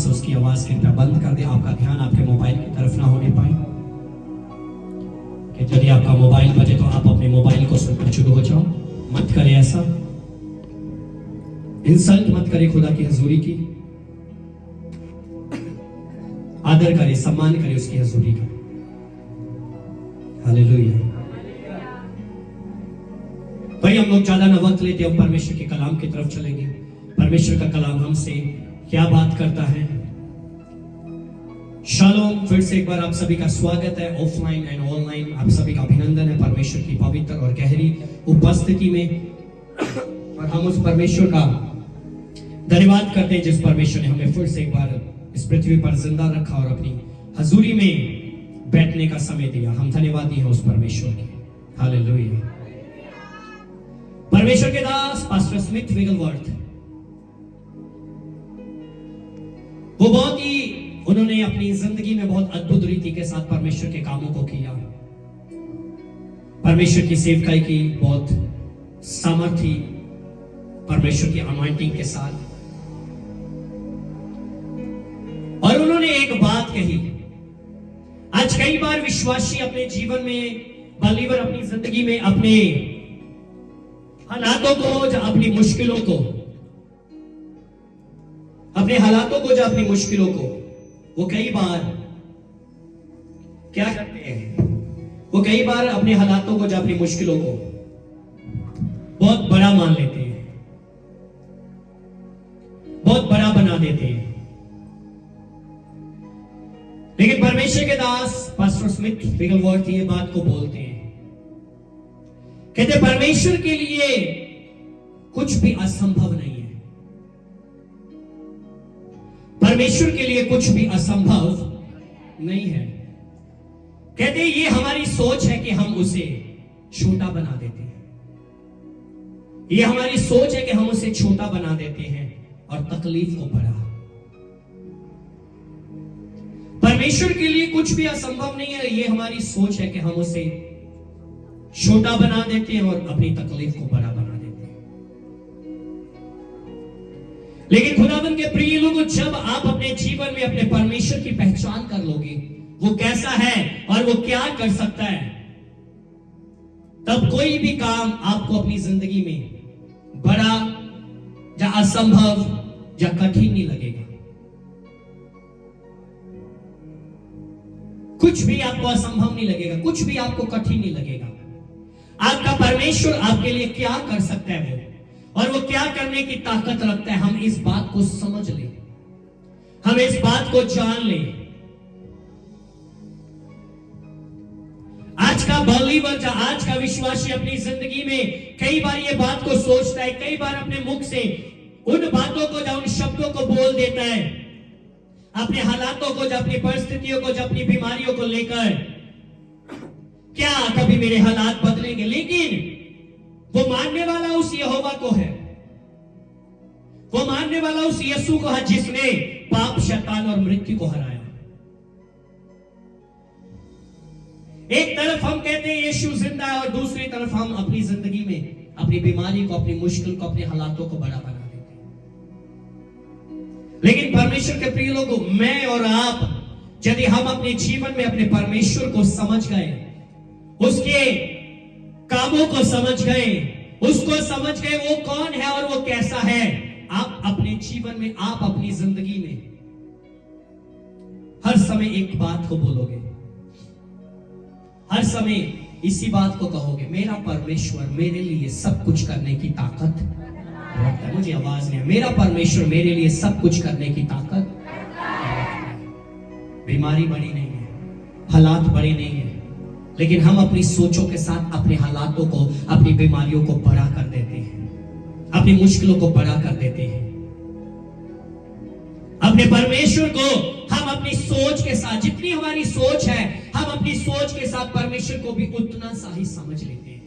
से उसकी आवाज कृपया बंद कर दे। आपका ध्यान आपके मोबाइल की तरफ ना होने पाए कि यदि आपका मोबाइल बजे तो आप अपने मोबाइल को सुनकर शुरू हो जाओ। मत करे ऐसा, इंसल्ट मत करे खुदा की हजूरी की, आदर करे, सम्मान करे उसकी हजूरी का। हालेलुया। भाई हम लोग ज्यादा ना वक्त लेते, हम परमेश्वर के कलाम की तरफ चलेंगे। परमेश्वर का कलाम हमसे क्या बात करता है। शालोम, फिर से एक बार आप सभी का स्वागत है ऑफलाइन एंड ऑनलाइन। आप सभी का अभिनंदन है परमेश्वर की पवित्र और गहरी उपस्थिति में। और हम उस परमेश्वर का धन्यवाद करते हैं जिस परमेश्वर ने हमें फिर से एक बार इस पृथ्वी पर जिंदा रखा और अपनी हजूरी में बैठने का समय दिया। हम धन्यवादी हैं उस परमेश्वर के। हालेलुया। परमेश्वर के दास पास्टर स्मिथ विगलवर्थ, वो बहुत ही उन्होंने अपनी जिंदगी में बहुत अद्भुत रीति के साथ परमेश्वर के कामों को किया। परमेश्वर की सेवकाई की बहुत सामर्थ्य परमेश्वर की अनॉइंटिंग के साथ। और उन्होंने एक बात कही, आज कई बार विश्वासी अपने जीवन में, बलीवर अपनी जिंदगी में अपने हालातों को, जो अपनी मुश्किलों को, अपने हालातों को, जो अपनी मुश्किलों को, वो कई बार क्या करते हैं, वो कई बार अपने हालातों को, जो अपनी मुश्किलों को बहुत बड़ा मान लेते हैं, बहुत बड़ा बना देते हैं। लेकिन परमेश्वर के दास पास्टर स्मिथ विगलवर्थ ये बात को बोलते हैं, कहते परमेश्वर के लिए कुछ भी असंभव नहीं है। परमेश्वर के लिए कुछ भी असंभव नहीं है। कहते ये हमारी सोच है कि हम उसे छोटा बना देते हैं। ये हमारी सोच है कि हम उसे छोटा बना देते हैं और तकलीफ को बड़ा। परमेश्वर के लिए कुछ भी असंभव नहीं है। ये हमारी सोच है कि हम उसे छोटा बना देते हैं और अपनी तकलीफ को बड़ा बना देते हैं। लेकिन खुदावंद के प्रिय लोगों, जब आप अपने जीवन में अपने परमेश्वर की पहचान कर लोगे, वो कैसा है और वो क्या कर सकता है, तब कोई भी काम आपको अपनी जिंदगी में बड़ा या असंभव या कठिन नहीं लगेगा। कुछ भी आपको असंभव नहीं लगेगा, कुछ भी आपको कठिन नहीं लगेगा। आपका परमेश्वर आपके लिए क्या कर सकता है वो, और वो क्या करने की ताकत रखता है, हम इस बात को समझ लें, हम इस बात को जान लें। आज का बलीवर, आज का विश्वासी अपनी जिंदगी में कई बार ये बात को सोचता है, कई बार अपने मुख से उन बातों को, उन शब्दों को बोल देता है, अपने हालातों को, अपनी परिस्थितियों को, अपनी बीमारियों को लेकर, क्या कभी मेरे हालात बदलेंगे? लेकिन वो मानने वाला उस यहोवा को है, वो मानने वाला उस यीशु को है जिसने पाप, शैतान और मृत्यु को हराया। एक तरफ हम कहते हैं यीशु जिंदा है और दूसरी तरफ हम अपनी जिंदगी में अपनी बीमारी को, अपनी मुश्किल को, अपने हालातों को बड़ा बना देते हैं। लेकिन परमेश्वर के प्रिय लोगों, मैं और आप यदि हम अपने जीवन में अपने परमेश्वर को समझ गए, उसके कामों को समझ गए, उसको समझ गए वो कौन है और वो कैसा है, आप अपने जीवन में, आप अपनी जिंदगी में हर समय एक बात को बोलोगे, हर समय इसी बात को कहोगे, मेरा परमेश्वर मेरे लिए सब कुछ करने की ताकत रखता है। मुझे आवाज नहीं है। मेरा परमेश्वर मेरे लिए सब कुछ करने की ताकत रखता है। बीमारी बड़ी नहीं है, हालात बड़े नहीं है, लेकिन हम अपनी सोचों के साथ अपने हालातों को, अपनी बीमारियों को बड़ा कर देते हैं, अपनी मुश्किलों को बड़ा कर देते हैं। अपने परमेश्वर को हम अपनी सोच के साथ, जितनी हमारी सोच है, हम अपनी सोच के साथ परमेश्वर को भी उतना सा ही समझ लेते हैं।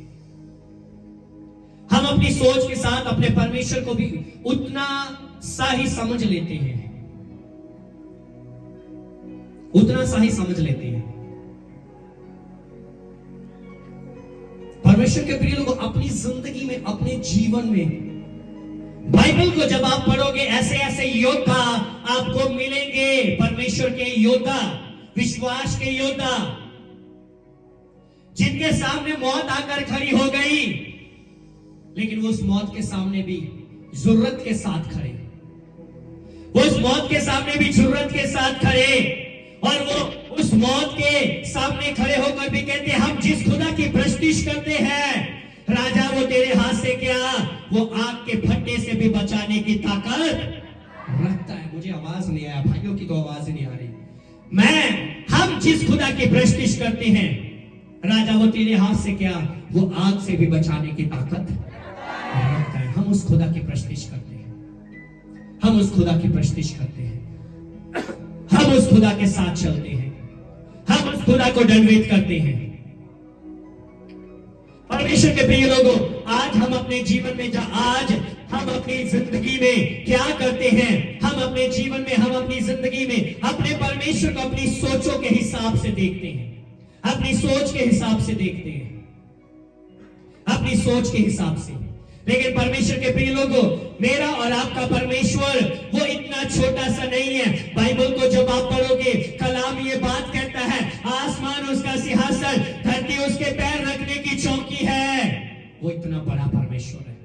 हम अपनी सोच के साथ अपने परमेश्वर को भी उतना सा ही समझ लेते हैं, उतना सा ही समझ लेते हैं। परमेश्वर के प्रिय लोगों, अपनी जिंदगी में, अपने जीवन में बाइबल को जब आप पढ़ोगे ऐसे ऐसे योद्धा आपको मिलेंगे, परमेश्वर के योद्धा, विश्वास के योद्धा, जिनके सामने मौत आकर खड़ी हो गई, लेकिन वो उस मौत के सामने भी जुर्रत के साथ खड़े, वो उस मौत के सामने भी जुर्रत के साथ खड़े, और वो उस मौत के सामने खड़े होकर भी कहते हैं, हम जिस खुदा की प्रस्तुति करते हैं राजा, वो तेरे हाथ से क्या, वो आग के फट्टे से भी बचाने की ताकत रखता है। मुझे आवाज नहीं आया, भाइयों की तो आवाज नहीं आ रही। हम जिस खुदा की प्रस्तुति करते हैं राजा, वो तेरे हाथ से क्या, वो आग से भी बचाने की ताकत रखता है। हम उस खुदा की प्रस्तुति करते हैं, हम उस खुदा की प्रस्तुति करते हैं, हम उस खुदा के साथ चलते हैं, हम उस खुदा को दंडवत करते हैं। परमेश्वर के प्रिय लोगों, आज हम अपने जीवन में आज हम अपनी जिंदगी में क्या करते हैं, हम अपने जीवन में, हम अपनी जिंदगी में अपने परमेश्वर को अपनी सोचों के हिसाब से देखते हैं, अपनी सोच के हिसाब से देखते हैं, अपनी सोच के हिसाब से। लेकिन परमेश्वर के प्रिय लोगों, मेरा और आपका परमेश्वर वो इतना छोटा सा नहीं है। बाइबल को जब आप पढ़ोगे, कलाम ये बात कहता है, आसमान उसका सिंहासन, धरती उसके पैर रखने की चौकी है। वो इतना बड़ा परमेश्वर है।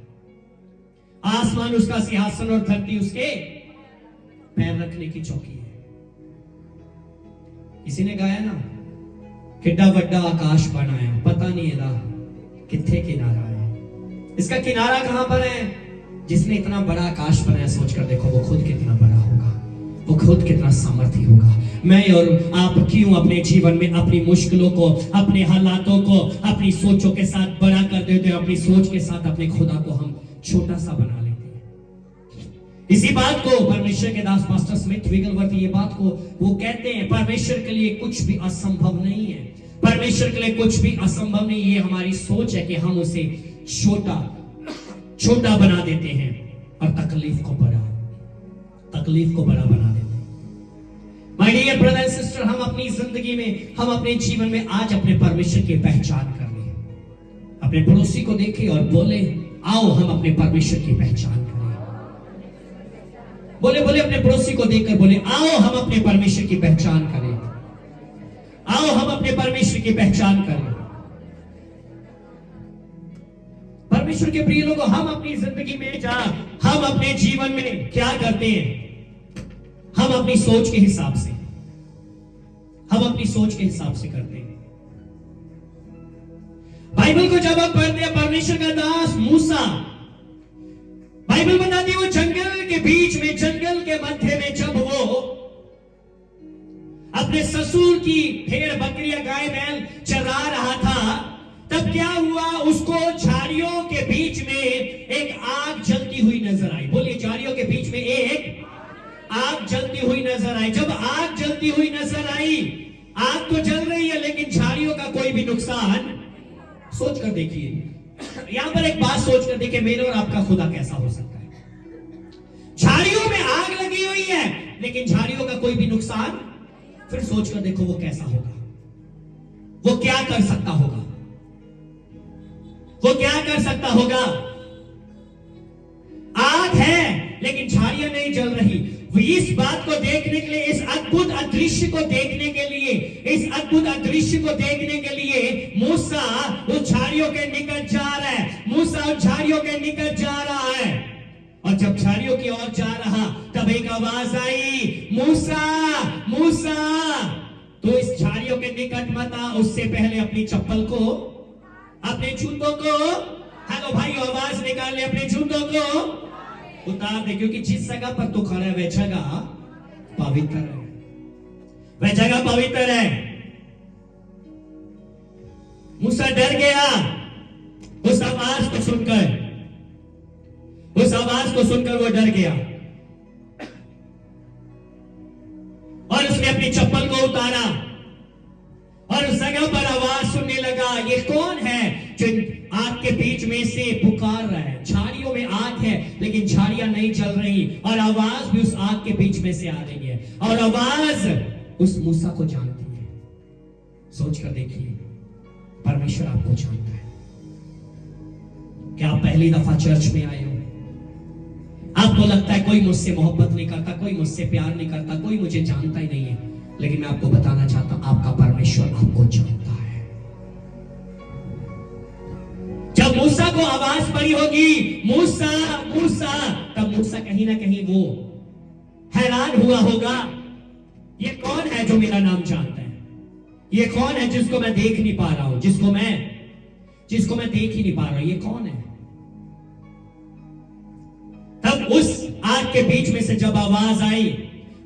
आसमान उसका सिंहासन और धरती उसके पैर रखने की चौकी है। किसी ने गाया ना, किड्डा वड्डा आकाश बनाया, पता नहीं एदा किथे किनारा है। इसका किनारा कहां पर है? जिसने इतना बड़ा आकाश बनाया, सोचकर देखो वो खुद कितना बड़ा होगा, वो खुद कितना सामर्थी होगा। मैं और आप क्यों अपने जीवन में अपनी मुश्किलों को, अपने हालातों को अपनी सोचों के साथ बड़ा कर देते हैं, अपनी सोच के साथ अपने खुदा को हम छोटा सा बना लेते हैं। इसी बात को परमेश्वर के दास पास्टर स्मिथ विगलवर्थ ये बात को वो कहते हैं, परमेश्वर के लिए कुछ भी असंभव नहीं है, परमेश्वर के लिए कुछ भी असंभव नहीं। ये हमारी सोच है कि हम उसे छोटा छोटा बना देते हैं और तकलीफ को बड़ा बना देते हैं। My dear brother and sister, हम अपनी जिंदगी में, हम अपने जीवन में आज अपने परमेश्वर की पहचान कर ले, अपने पड़ोसी को देखें और बोले, आओ हम अपने परमेश्वर की पहचान करें। बोले अपने पड़ोसी को देखकर बोले, आओ हम अपने परमेश्वर की पहचान करें, आओ हम अपने परमेश्वर की पहचान करें। परमेश्वर के प्रिय लोगों, हम अपनी जिंदगी में हम अपने जीवन में क्या करते हैं? हम अपनी सोच के हिसाब से, हम अपनी सोच के हिसाब से करते हैं। बाइबल को जब आप पढ़ते हैं, परमेश्वर का दास मूसा, बाइबल बताती है वो जंगल के बीच में, जंगल के मध्य में जब वो अपने ससुर की भेड़ बकरियां गाय बैल चरा रहा था, तब क्या हुआ? उसको झाड़ियों के बीच में एक आग जलती हुई नजर आई। बोलिए, झाड़ियों के बीच में एक आग जलती हुई नजर आई। जब आग जलती हुई नजर आई, आग तो जल रही है लेकिन झाड़ियों का कोई भी नुकसान, सोच कर देखिए, यहां पर एक बात सोच कर देखिए, मेरे और आपका खुदा कैसा हो सकता है? झाड़ियों में आग लगी हुई है लेकिन झाड़ियों का कोई भी नुकसान। फिर सोच कर देखो वो कैसा होगा, वो क्या कर सकता होगा, वो क्या कर सकता होगा? आग है लेकिन झाड़ियां नहीं जल रही। इस बात को देखने के लिए, इस अद्भुत अदृश्य को देखने के लिए, इस अद्भुत अदृश्य को देखने के लिए मूसा उस झाड़ियों के निकट जा रहा है। मूसा उस झाड़ियों के निकट जा रहा है, और जब झाड़ियों की ओर जा रहा तब एक आवाज आई, मूसा मूसा, तो इस झाड़ियों के निकट मत आ, उससे पहले अपनी चप्पल को, अपने जूतों को, हेलो भाई आवाज निकाल ले, अपने जूतों को उतार दे, क्योंकि जिस जगह पर तू खड़ा है वह जगह पवित्र है, वह जगह पवित्र है। मूसा डर गया उस आवाज को सुनकर, उस आवाज को सुनकर वो डर गया और उसने अपनी चप्पल को उतारा और उस जगह पर आवाज सुनने लगा। ये कौन है जो आग के बीच में से पुकार रहा है? झाड़ियों में आग है लेकिन झाड़ियां नहीं जल रही, और आवाज भी उस आग के बीच में से आ रही है, और आवाज उस मूसा को जानती है। सोच कर देखिए, परमेश्वर आपको जानता है। क्या आप पहली दफा चर्च में आए हो? आपको लगता है कोई मुझसे मोहब्बत नहीं करता, कोई मुझसे प्यार नहीं करता, कोई मुझे जानता ही नहीं है, लेकिन मैं आपको बताना चाहता हूं आपका परमेश्वर आपको जानता है। जब मूसा को आवाज पड़ी होगी मूसा मूसा, तब मूसा कहीं ना कहीं वो हैरान हुआ होगा, ये कौन है जो मेरा नाम जानता है, ये कौन है जिसको मैं देख नहीं पा रहा हूं, जिसको मैं देख ही नहीं पा रहा हूं, ये कौन है। तब उस आग के बीच में से जब आवाज आई,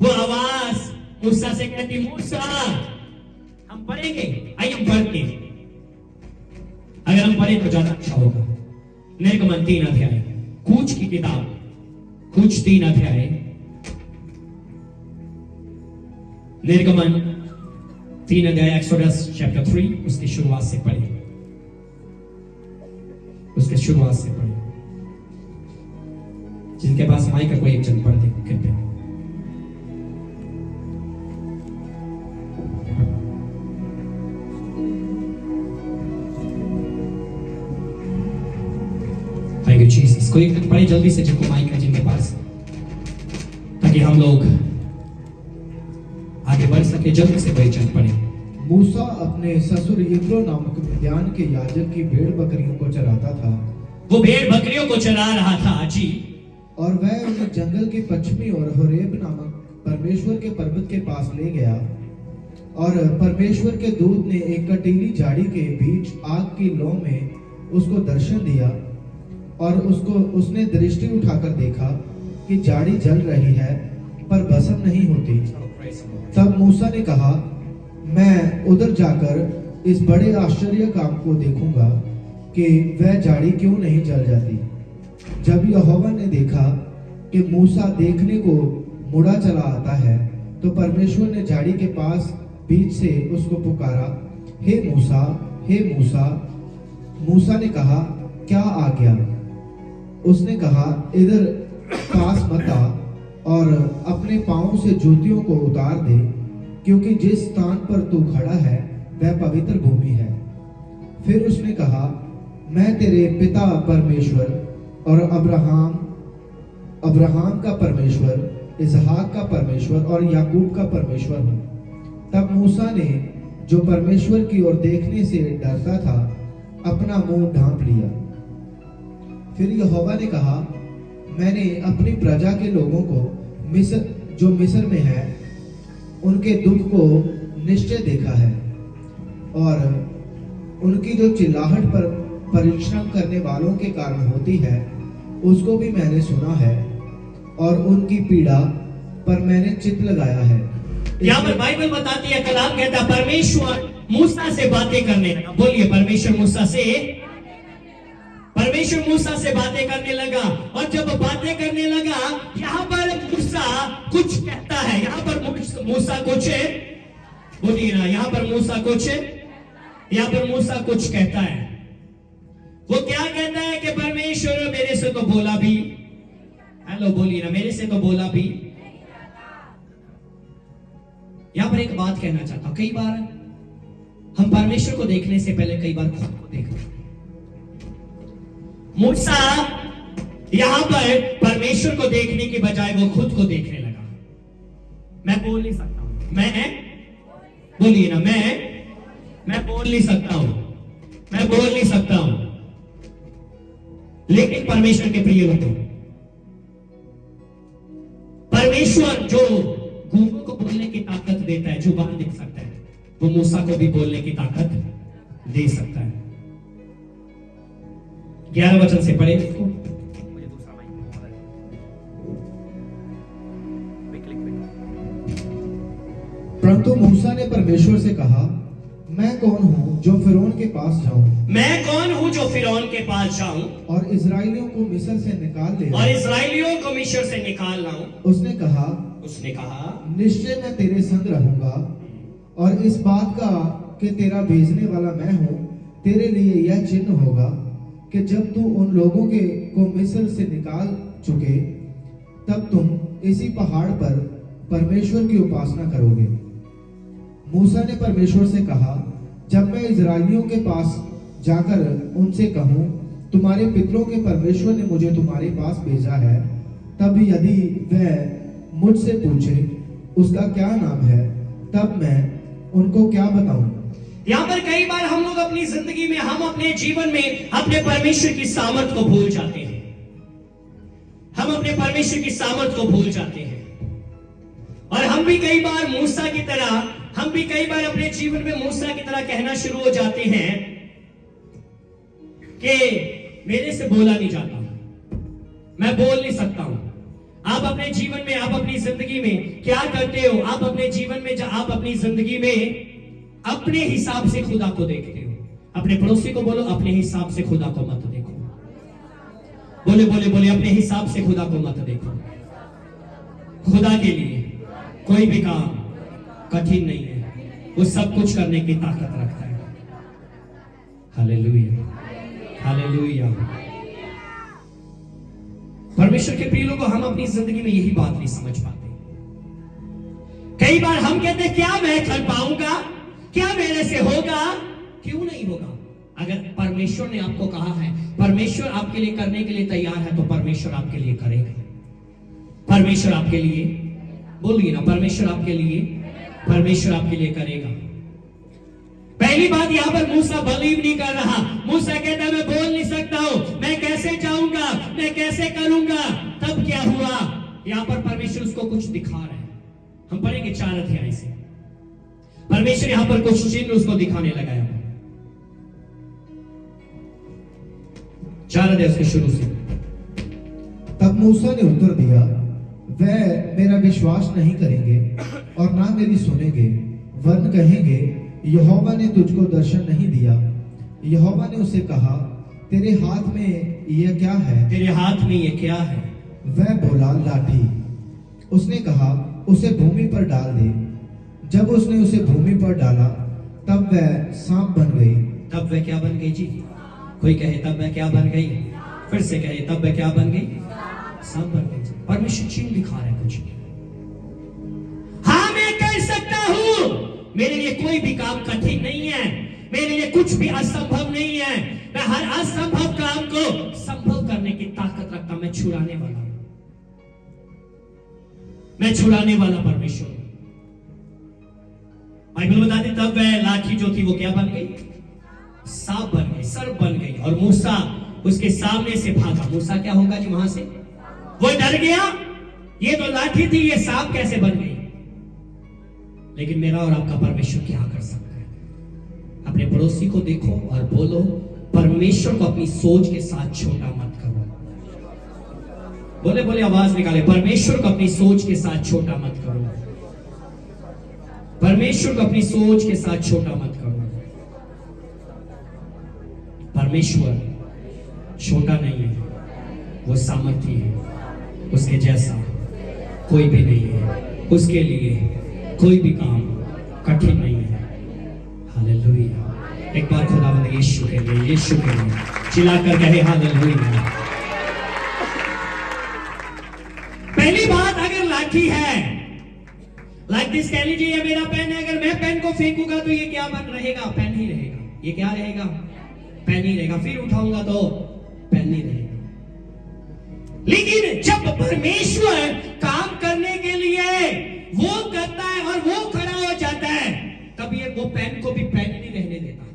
वो आवाज मूसा से कहती, मूसा हम पढ़ेंगे, आइए हम पढ़ते हैं, अगर हम पढ़े तो ज्यादा अच्छा होगा। निर्गमन 3 अध्याय, कूच की किताब, कूच 3 अध्याय, निर्गमन 3 अध्याय, एक्सोडस चैप्टर 3, उसकी शुरुआत से पढ़े, उसके शुरुआत से पढ़े। जिनके पास माइक का कोई एक जन पढ़ दे कृपया। Thank you Jesus. कोई एक पढ़े जल्दी से जिनको माइक है जिनके पास, ताकि हम लोग आगे बढ़ सके। जल्दी से कोई जन पढ़े। मूसा अपने ससुर यित्रो नामक मिद्यान के याजक की भेड़ बकरियों को चराता था। वो भेड़ बकरियों को चरा रहा था जी, और वह उन्हें जंगल के पश्चिमी और होरेब नामक परमेश्वर के पर्वत के पास ले गया, और परमेश्वर के दूत ने एक कटीली झाड़ी के बीच आग की लौ में उसको दर्शन दिया, और उसने दृष्टि उठाकर देखा कि झाड़ी जल रही है पर भस्म नहीं होती। तब मूसा ने कहा, मैं उधर जाकर इस बड़े आश्चर्य काम को देखूंगा कि वह झाड़ी क्यों नहीं जल जाती। जब यहोवा ने देखा कि मूसा देखने को मुड़ा चला आता है, तो परमेश्वर ने झाड़ी के पास बीच से उसको पुकारा, हे मूसा, हे मूसा। मूसा ने कहा, क्या आज्ञा? उसने कहा, इधर पास मत आ और अपने पांवों से जूतियों को उतार दे, क्योंकि जिस स्थान पर तू खड़ा है वह पवित्र भूमि है। फिर उसने कहा, मैं तेरे पिता परमेश्वर और अब्राहम का परमेश्वर, इसहाक का परमेश्वर और याकूब का परमेश्वर हूँ। तब मूसा ने, जो परमेश्वर की ओर देखने से डरता था, अपना मुंह ढांप लिया। फिर यहोवा ने कहा, मैंने अपनी प्रजा के लोगों को जो मिस्र में है उनके दुख को निश्चय देखा है, और उनकी जो चिल्लाहट पर परिश्रम करने वालों के कारण होती है उसको भी मैंने सुना है, और उनकी पीड़ा पर मैंने चित्त लगाया है। यहाँ पर बाइबल बताती है, कलाम कहता है परमेश्वर मूसा से बातें करने लगा। बोलिए, परमेश्वर मूसा से बातें करने लगा। और जब बातें करने लगा, यहाँ पर मूसा कुछ कहता है, यहाँ पर मूसा कुछ, बोलिए ना, यहाँ पर मूसा कुछ कहता है। वो क्या कहता है कि परमेश्वर मेरे से तो बोला भी, हेलो बोलिए ना, मेरे से तो बोला भी। यहां पर एक बात कहना चाहता हूं, कई बार हम परमेश्वर को देखने से पहले कई बार खुद को देखते हैं। मूसा यहां पर परमेश्वर को देखने की बजाय वो खुद को देखने लगा। मैं बोल नहीं सकता हूं, मैं बोलिए ना, मैं बोल नहीं सकता हूं, लेकिन परमेश्वर के प्रिय लोगों, परमेश्वर जो गूंगों को बोलने की ताकत देता है, जुबान दे सकता है, वो मूसा को भी बोलने की ताकत दे सकता है। 11 वचन से पढ़े इसको। परंतु मूसा ने परमेश्वर से कहा, मैं कौन हूँ जो फिरौन के पास जाऊं और इस्राएलियों को मिस्र से निकाल लाऊं। उसने कहा, निश्चय मैं तेरे संग रहूंगा, और इस बात का कि तेरा भेजने वाला मैं हूँ तेरे लिए यह चिन्ह होगा कि जब तू उन लोगों को मिस्र से निकाल चुके, तब तुम इसी पहाड़ पर परमेश्वर की उपासना करोगे। मूसा ने परमेश्वर से कहा, जब मैं इस्राएलियों के पास जाकर उनसे कहूं, तुम्हारे पितरों के परमेश्वर ने मुझे तुम्हारे पास भेजा है, तब यदि वह मुझसे पूछे उसका क्या नाम है, तब मैं उनको क्या बताऊं? यहाँ पर कई बार हम लोग अपनी जिंदगी में, हम अपने जीवन में अपने परमेश्वर की सामर्थ को भूल जाते हैं। हम अपने परमेश्वर की सामर्थ को भूल जाते हैं और हम भी कई बार मूसा की तरह, हम भी कई बार अपने जीवन में मूसा की तरह कहना शुरू हो जाते हैं कि मेरे से बोला नहीं जाता, मैं बोल नहीं सकता हूं। आप अपने जीवन में, आप अपनी जिंदगी में क्या करते हो? आप अपने जीवन में, आप अपनी जिंदगी में अपने हिसाब से खुदा को देखते हो। अपने पड़ोसी को बोलो, अपने हिसाब से खुदा को मत देखो। बोले बोले बोले, अपने हिसाब से खुदा को मत देखो। खुदा के लिए कोई भी काम कठिन नहीं है, वो सब कुछ करने की ताकत रखता है। Hallelujah, hallelujah. परमेश्वर के प्रिय लोगों, हम अपनी जिंदगी में यही बात नहीं समझ पाते। कई बार हम कहते हैं क्या मैं कर पाऊंगा, क्या मेरे से होगा? क्यों नहीं होगा? अगर परमेश्वर ने आपको कहा है, परमेश्वर आपके लिए करने के लिए तैयार है, तो परमेश्वर आपके लिए करेगा। परमेश्वर आपके लिए, बोलिए ना, परमेश्वर आपके लिए, परमेश्वर आपके लिए करेगा। पहली बात, यहां पर मूसा बिलीव नहीं कर रहा। मूसा कहता है मैं बोल नहीं सकता हूं, मैं कैसे जाऊंगा, मैं कैसे करूंगा? तब क्या हुआ? यहां पर परमेश्वर उसको कुछ दिखा रहे हैं। हम पढ़ेंगे 4 अध्याय से। परमेश्वर यहां पर कुछ चिन्ह उसको दिखाने लगा है। 4 अध्याय के शुरू से। तब मूसा ने उत्तर दिया, वह मेरा विश्वास नहीं करेंगे और ना मेरी सुनेंगे, वरन कहेंगे यहोवा ने तुझको दर्शन नहीं दिया। यहोवा ने उसे कहा, तेरे हाथ में यह क्या है? तेरे हाथ में यह क्या है? वह बोला, लाठी। उसने कहा, उसे भूमि पर डाल दे। जब उसने उसे भूमि पर डाला, तब वह सांप बन गई। तब वह क्या बन गई जी? कोई कहे तब वह क्या बन गई, फिर से कहे तब वह क्या बन गई? सांप बन गई। परमेश्वर चिन्ह दिखा रहे कुछ। हाँ, मैं कर सकता हूं, मेरे लिए कोई भी काम कठिन नहीं है, मेरे लिए कुछ भी असंभव नहीं है। मैं हर असंभव काम को संभव करने की ताकत रखता। मैं छुड़ाने वाला, मैं छुड़ाने वाला परमेश्वर। बाइबल बताती तब वह लाठी जो थी वो क्या बन गई? सांप बन गई, सर्प बन गई। और मूसा उसके सामने से भागा। मूसा क्या होगा जी वहां से? वो डर गया, ये तो लाठी थी, ये सांप कैसे बन गई? लेकिन मेरा और आपका परमेश्वर क्या कर सकता है? अपने पड़ोसी को देखो और बोलो, परमेश्वर को अपनी सोच के साथ छोटा मत करो। बोले बोले, आवाज निकाले, परमेश्वर को अपनी सोच के साथ छोटा मत करो। परमेश्वर को अपनी सोच के साथ छोटा मत करो। परमेश्वर छोटा नहीं है, वो सामर्थी है, उसके जैसा कोई भी नहीं है, उसके लिए कोई भी काम कठिन नहीं है। हालेलुया। एक बार खुदावंद यीशु के लिए, यीशु के लिए चिल्लाकर कहे हालेलुया। पहली बात, अगर लाठी है, लाइक दिस, कह लीजिए ये मेरा पेन है, अगर मैं पेन को फेंकूंगा तो ये क्या बन रहेगा? पेन ही रहेगा। ये क्या रहेगा? पेन ही रहेगा। फिर उठाऊंगा तो पेन ही रहेगा। लेकिन जब परमेश्वर काम करने के लिए वो करता है और वो खड़ा हो जाता है, तब ये वो पेन को भी पेन नहीं रहने देता,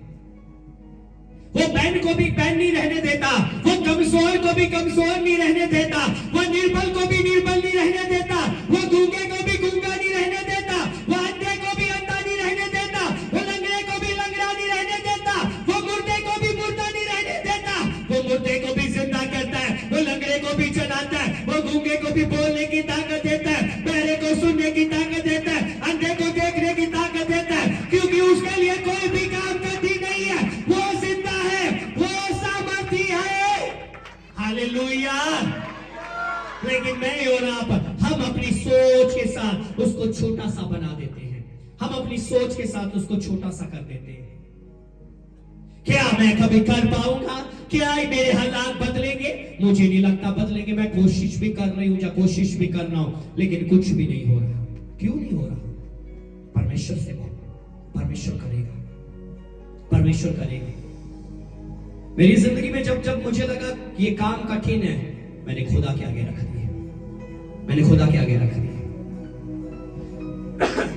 वो पेन को भी पेन नहीं रहने देता, वो कमजोर को भी कमजोर नहीं रहने देता, वो निर्बल को भी निर्बल नहीं रहने देता, वो गूंगे को भी गूंगा नहीं रहने देता, वो अंधे को भी अंधा नहीं रहने देता, वो लंगड़े को भी लंगड़ा नहीं रहने देता, वो मुर्दे को भी मुर्दा नहीं रहने देता, वो मुर्दे को भी जिंदा करता है, वो लंगड़े को भी चलाता है, वो गूंगे को भी बोलने की ताकत देता है, बहरे को सुनने की ताकत देता है, अंधे को देखने की ताकत देता है, क्योंकि उसके लिए कोई भी काम कठिन नहीं है। वो जिंदा है, वो सामर्थी है। हालेलुया। लेकिन मैं और आप, हम अपनी सोच के साथ उसको छोटा सा बना देते हैं। हम अपनी सोच के साथ उसको छोटा सा कर देते हैं। क्या मैं कभी कर पाऊंगा? क्या मेरे हालात बदलेंगे? मुझे नहीं लगता बदलेंगे। मैं कोशिश भी कर रही हूं, या कोशिश भी कर रहा हूं, लेकिन कुछ भी नहीं हो रहा। क्यों नहीं हो रहा? परमेश्वर से बोलो, परमेश्वर करेगा, परमेश्वर करेगा। मेरी जिंदगी में जब जब मुझे लगा कि ये काम कठिन है, मैंने खुदा के आगे रख दिया। मैंने खुदा के आगे रख दिया,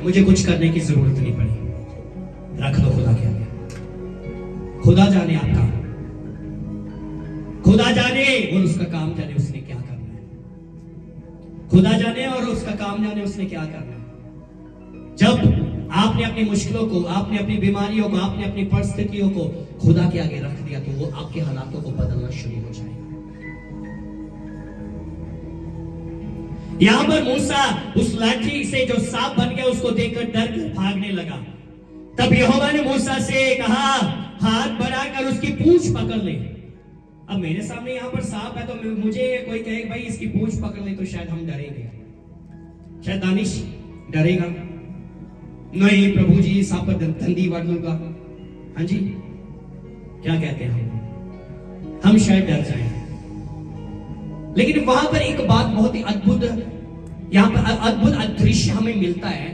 मुझे कुछ करने की जरूरत नहीं पड़ी, रख दो खुदा के आगे। खुदा जाने आपका, खुदा जाने और उसका काम जाने उसने क्या करना है, खुदा जाने और उसका काम जाने उसने क्या करना है। जब आपने अपनी मुश्किलों को, आपने अपनी बीमारियों को, आपने अपनी परिस्थितियों को खुदा के आगे रख दिया, तो वो आपके हालातों को बदलना शुरू हो जाएगा। यहां पर मूसा उस लाठी से जो सांप बन गया उसको देखकर डर कर भागने लगा। तब यहोवा ने मूसा से कहा, हाथ बढ़ाकर उसकी पूंछ पकड़ ले। अब मेरे सामने यहां पर सांप है, तो मुझे कोई कहे भाई इसकी पूंछ पकड़ ले, तो शायद हम डरेंगे, शायद दानिश डरेगा, नहीं प्रभु जी सांप पर धंधी वार लूंगा। हाँ जी, क्या कहते हैं हम शायद डर जाएंगे। लेकिन वहां पर एक बात बहुत ही अद्भुत, यहां पर अद्भुत दृश्य हमें मिलता है।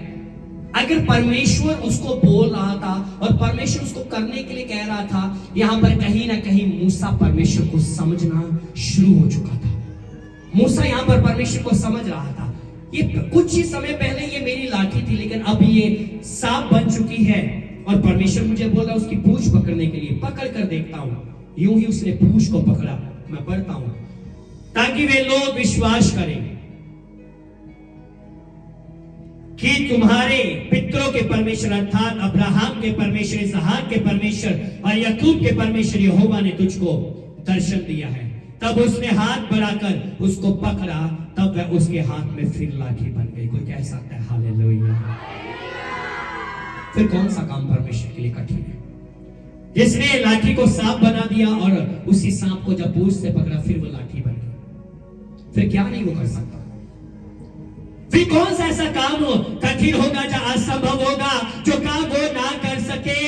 अगर परमेश्वर उसको बोल रहा था और परमेश्वर उसको करने के लिए कह रहा था, यहां पर कहीं ना कहीं मूसा परमेश्वर को समझना शुरू हो चुका था। मूसा यहां पर परमेश्वर को समझ रहा था, ये कुछ ही समय पहले ये मेरी लाठी थी, लेकिन अब ये सांप बन चुकी है और परमेश्वर मुझे बोल रहा उसकी पूंछ पकड़ने के लिए। पकड़ कर देखता हूं। यूं ही उसने पूंछ को पकड़ा। मैं पढ़ता हूं, ताकि वे लोग विश्वास करें कि तुम्हारे पितरों के परमेश्वर अर्थात अब्राहम के परमेश्वर, इसहाक के परमेश्वर और याकूब के परमेश्वर यहोवा ने तुझको दर्शन दिया है। तब उसने हाथ बढ़ाकर उसको पकड़ा, तब वह उसके हाथ में फिर लाठी बन गई। कोई कह सकता है हालेलुया। फिर कौन सा काम परमेश्वर के लिए कठिन है? जिसने लाठी को सांप बना दिया और उसी सांप को जब पूंछ से पकड़ा फिर वो लाठी बन गई, फिर क्या नहीं वो कर सकता? फिर कौन सा ऐसा काम हो कठिन होगा, जो असंभव होगा, जो काम वो ना कर सके,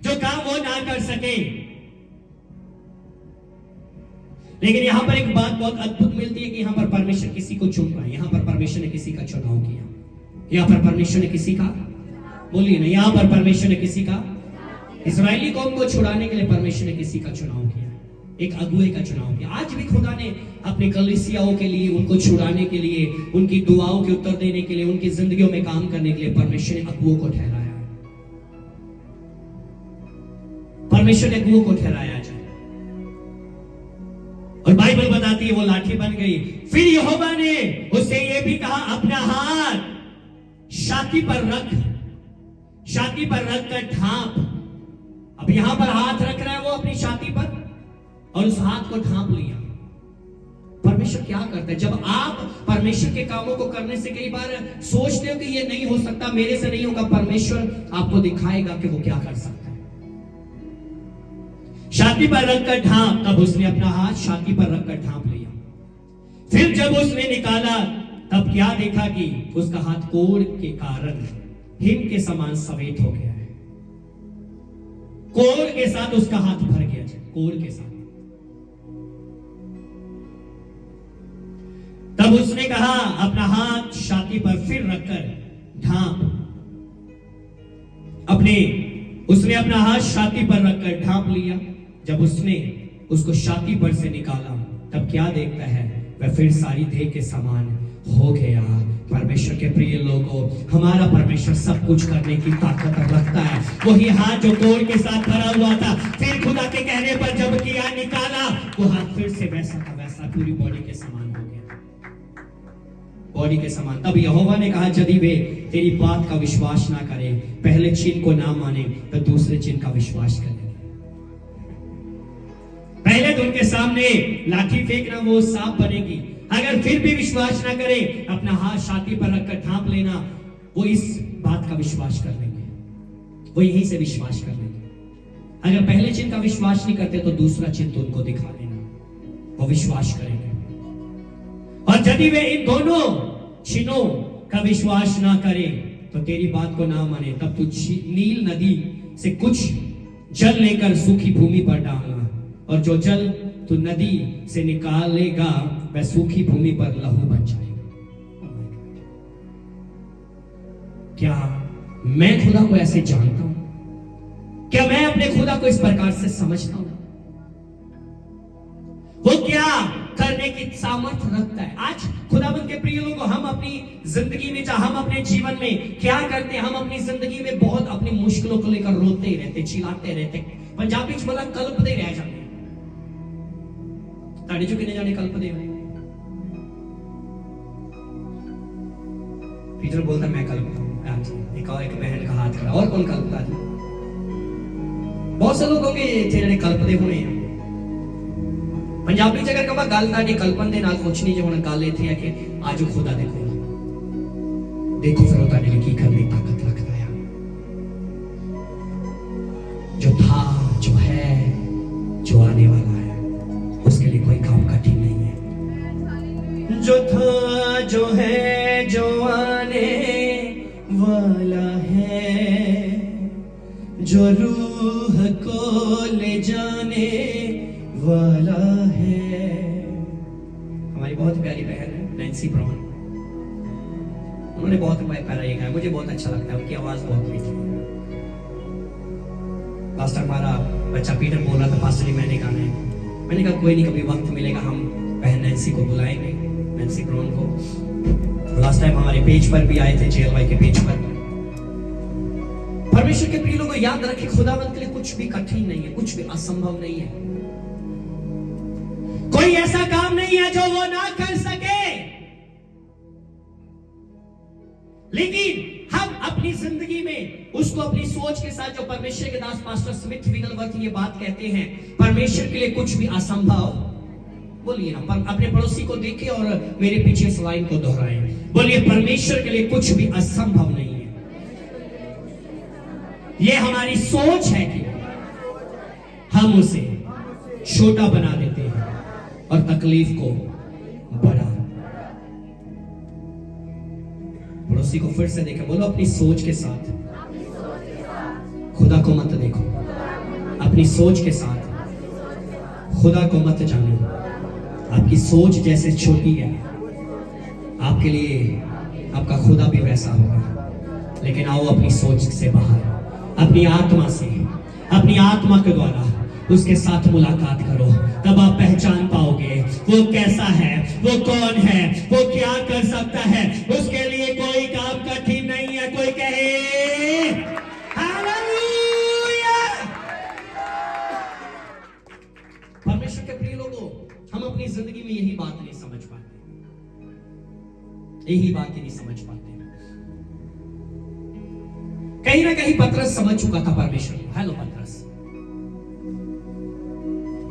जो काम वो ना कर सके। लेकिन यहां पर एक बात बहुत अद्भुत मिलती है कि यहां पर परमेश्वर किसी को चुन रहा है। यहां पर परमेश्वर ने किसी का चुनाव किया। यहां पर परमेश्वर ने किसी का, बोलिए ना, यहां पर परमेश्वर ने किसी का, इस्राएली कौम को छुड़ाने के लिए परमेश्वर ने किसी का चुनाव किया, एक अगुए का चुनाव किया। आज भी खुदा ने अपने कलीसियाओं के लिए, उनको छुड़ाने के लिए, उनकी दुआओं के उत्तर देने के लिए, उनकी जिंदगियों में काम करने के लिए परमेश्वर ने अगुओं को ठहराया है। परमेश्वर ने अगुओं को ठहराया है और बाइबल बताती है वो लाठी बन गई। फिर यहोवा ने उसे ये भी कहा, अपना हाथ छाती पर रख, छाती पर रख कर ढांप। अब यहां पर हाथ रख रहा है वो अपनी छाती पर और उस हाथ को ढांप लिया। परमेश्वर क्या करता है? जब आप परमेश्वर के कामों को करने से कई बार सोचते हो कि ये नहीं हो सकता, मेरे से नहीं होगा, परमेश्वर आपको दिखाएगा कि वो क्या कर सकता है। छाती पर रखकर ढांप। तब उसने अपना हाथ छाती पर रखकर ढांप लिया। फिर जब उसने निकाला तब क्या देखा कि उसका हाथ कोढ़ के कारण हिम के समान सफेद हो गया है। कोढ़ के साथ उसका हाथ भर गया, कोढ़ के साथ। तब उसने कहा, अपना हाथ छाती पर फिर रखकर ढांप। उसने अपना हाथ छाती पर रखकर ढांप लिया। जब उसने उसको छाती पर से निकाला तब क्या देखता है? वह फिर सारी देह के समान हो गया। परमेश्वर के प्रिय लोगों, हमारा परमेश्वर सब कुछ करने की ताकत रखता है। वही हाथ जो कोढ़ के साथ भरा हुआ था, फिर खुदा के कहने पर जब किया, निकाला, वो हाथ फिर से वैसा का वैसा पूरी बॉडी के समान हो गया, बॉडी के समान। तब यहोवा ने कहा, यदि वे तेरी बात का विश्वास ना करें, पहले चिन्ह को ना माने, तो दूसरे चिन्ह का विश्वास करें। पहले तो उनके सामने लाठी फेंकना, वो सांप बनेगी। अगर फिर भी विश्वास ना करे, अपना हाथ छाती पर रखकर ढांप लेना, वो इस बात का विश्वास कर लेंगे, वो यहीं से विश्वास कर लेंगे। अगर पहले चिन्ह का विश्वास नहीं करते तो दूसरा चिन्ह तो उनको दिखा देना, वो विश्वास करेंगे। और यदि वे इन दोनों चिन्हों का विश्वास ना करे, तो तेरी बात को ना माने, तब तू नील नदी से कुछ जल लेकर सूखी भूमि पर डालना, और जो जल तू नदी से निकालेगा वह सूखी भूमि पर लहू बन जाएगा। क्या मैं खुदा को ऐसे जानता हूं? क्या मैं अपने खुदा को इस प्रकार से समझता हूं? वो क्या करने करने की सामर्थ्य रखता है। आज खुदावंद के प्रिय लोगों, हम अपनी जिंदगी में, चाहे हम अपने जीवन में क्या करते हैं, हम अपनी जिंदगी में बहुत अपनी मुश्किलों को लेकर रोते ही रहते, चिल्लाते रहते, पंजाबी च बोला कल्पते रह जाते। ताड़ी जो किने जाने कल्पते हो? पीटर बोलता मैं कल्पता हूं। एक और एक बहन का हाथ खड़ा, और कौन कल्पता है? बहुत से लोगों के ਜਿਹੜੇ ਕਲਪਦੇ ਹੋਣੇ ਆ। ਪੰਜਾਬੀ ਚ ਅਗਰ ਕਹਾਂ ਗੱਲ ਤੁਹਾਡੀ ਕਲਪਨ ਦੇ ਨਾਲ ਕੁਛ ਨਹੀਂ, ਜੇ ਹੁਣ ਗੱਲ ਇੱਥੇ ਹੈ ਕਿ ਆਜੋ ਖੁਦਾ ਦੇਖੋ, ਦੇਖੋ ਫਿਰ ਉਹ ਤੁਹਾਡੇ ਲਈ ਕੀ ਕਰਨ ਦੀ ਤਾਕਤ ਰੱਖਦਾ ਹੈ। जो था, जो है, जो आने वाला है, उसके लिए कोई काम कठिन नहीं है। जो था, जो है, जो आने वाला है, जो रूह को ले जाने वाला है। हमारी बहुत प्यारी बहन है नैन्सी ब्राउन, उन्होंने बहुत प्यारा ये गाया, मुझे बहुत अच्छा लगता है, उनकी आवाज बहुत मीठी है। पास्टर हमारा बच्चा पीटर बोला था, पास्टर जी मैंने गाना है, मैंने कहा कोई नहीं, कभी वक्त मिलेगा हम बहन नैन्सी को बुलाएंगे, नैन्सी ब्राउन को। लास्ट टाइम हमारे पेज पर भी आए थे, JLY के पेज पर। परमेश्वर के प्रिय लोगों, याद रखें खुदावंद के लिए कुछ भी कठिन नहीं है, कुछ भी असंभव नहीं है। कोई ऐसा काम नहीं है जो वो ना कर सके। लेकिन हम अपनी जिंदगी में उसको अपनी सोच के साथ, जो परमेश्वर के दास पास्टर स्मिथ विगलवर्थ ये बात कहते हैं, परमेश्वर के लिए कुछ भी असंभव। बोलिए ना, अपने पड़ोसी को देखें और मेरे पीछे इस लाइन को दोहराएं। बोलिए, परमेश्वर के लिए कुछ भी असंभव नहीं है। ये हमारी सोच है कि हम उसे छोटा बना देते हैं और तकलीफ को बड़ा। पड़ोसी को फिर से देखें, बोलो अपनी सोच के साथ खुदा को मत देखो, अपनी सोच के साथ खुदा को मत जानो। आपकी सोच जैसे छोटी है, आपके लिए आपका खुदा भी वैसा होगा। लेकिन आओ अपनी सोच से बाहर, अपनी आत्मा से, अपनी आत्मा के द्वारा उसके साथ मुलाकात करो, तब आप पहचान पाओगे वो कैसा है, वो कौन है, वो क्या कर सकता है। उसके लिए कोई काम कठिन नहीं है। कोई कहे हालेलुया। परमेश्वर के प्रिय लोगों, हम अपनी जिंदगी में यही बात नहीं समझ पाते, यही बात नहीं समझ पाते। कहीं ना कहीं पतरस समझ चुका था परमेश्वर को। हेलो पतरस,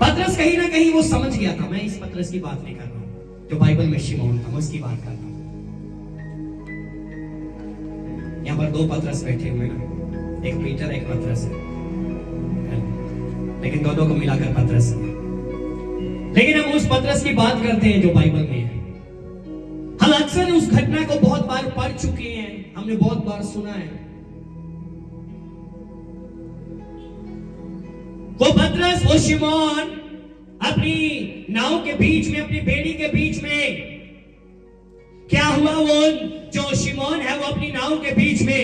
पतरस कहीं ना कहीं वो समझ गया था। मैं इस पतरस की बात नहीं कर रहा हूं जो बाइबल में शिमोन था, उसकी बात कर रहा हूं। यहां पर दो पतरस बैठे हुए हैं, एक पीटर एक पतरस है, लेकिन दोनों को मिलाकर पतरस है। लेकिन हम उस पतरस की बात करते हैं जो बाइबल में है। हम अक्सर उस घटना को बहुत बार पढ़ चुके हैं, हमने बहुत बार सुना है। वो पतरस, वो शिमोन अपनी नाव के बीच में, अपनी बेड़ी के बीच में क्या हुआ, वो जो शिमोन है वो अपनी नाव के बीच में,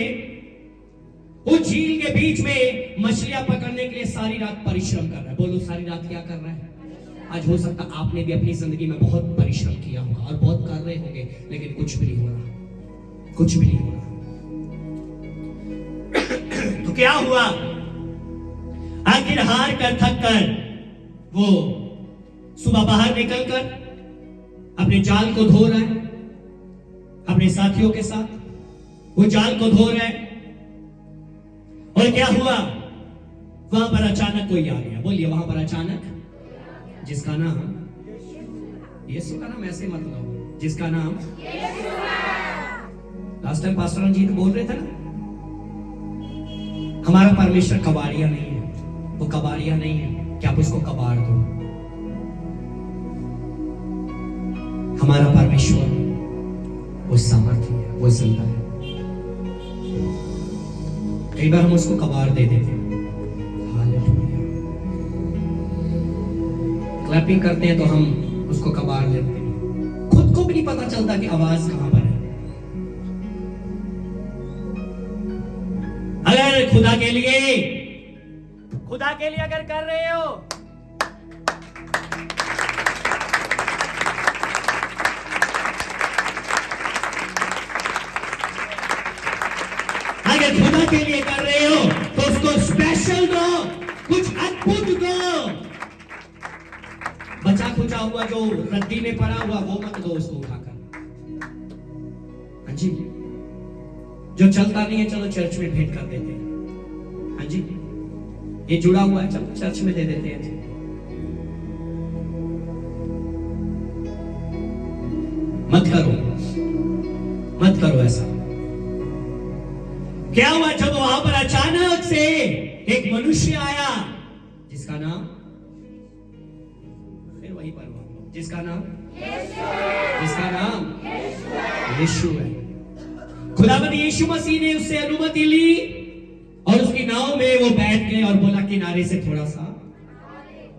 उस झील के बीच में मछलियां पकड़ने के लिए सारी रात परिश्रम कर रहा है। बोलो, सारी रात क्या कर रहा है? आज हो सकता आपने भी अपनी जिंदगी में बहुत परिश्रम किया होगा और बहुत कर रहे होंगे, लेकिन कुछ भी नहीं हो रहा, कुछ भी नहीं हो रहा। तो क्या हुआ? आखिर हार कर, थक कर वो सुबह बाहर निकलकर अपने जाल को धो रहा है, अपने साथियों के साथ वो जाल को धो रहा है। और क्या हुआ? वहां पर अचानक कोई आ गया। बोलिए, वहां पर अचानक, जिसका नाम यीशु का नाम ऐसे मत लो, जिसका नाम लास्ट टाइम पास्टर रंजीत बोल रहे थे ना, हमारा परमेश्वर कबाड़िया नहीं है, वो कबाड़िया नहीं है कि आप उसको कबाड़ दो। हमारा परमेश्वर वो सामर्थ्य है, वो जिंदा है। कई बार हम उसको कबाड़ दे देते हैं। हालेलुया। क्लैपिंग करते हैं तो हम उसको कबाड़ देते हैं, खुद को भी नहीं पता चलता कि आवाज कहां पर है। अगर खुदा के लिए अगर कर रहे हो, अगर खुदा के लिए कर रहे हो तो उसको स्पेशल दो, कुछ अद्भुत दो। बचा खुचा हुआ जो रद्दी में पड़ा हुआ वो मत दो उसको उठाकर। हाँ जी, जो चलता नहीं है चलो चर्च में भेंट कर देते हैं। हाँ जी, ये जुड़ा हुआ है चलो चर्च में दे देते हैं। मत करो ऐसा। क्या हुआ जब वहां पर अचानक से एक मनुष्य आया जिसका नाम, फिर वही पर हुआ, जिसका नाम यीशु है। खुदावंद यीशु मसीह ने उससे अनुमति ली और उसकी नाव में वो बैठ गए और बोला किनारे से थोड़ा सा,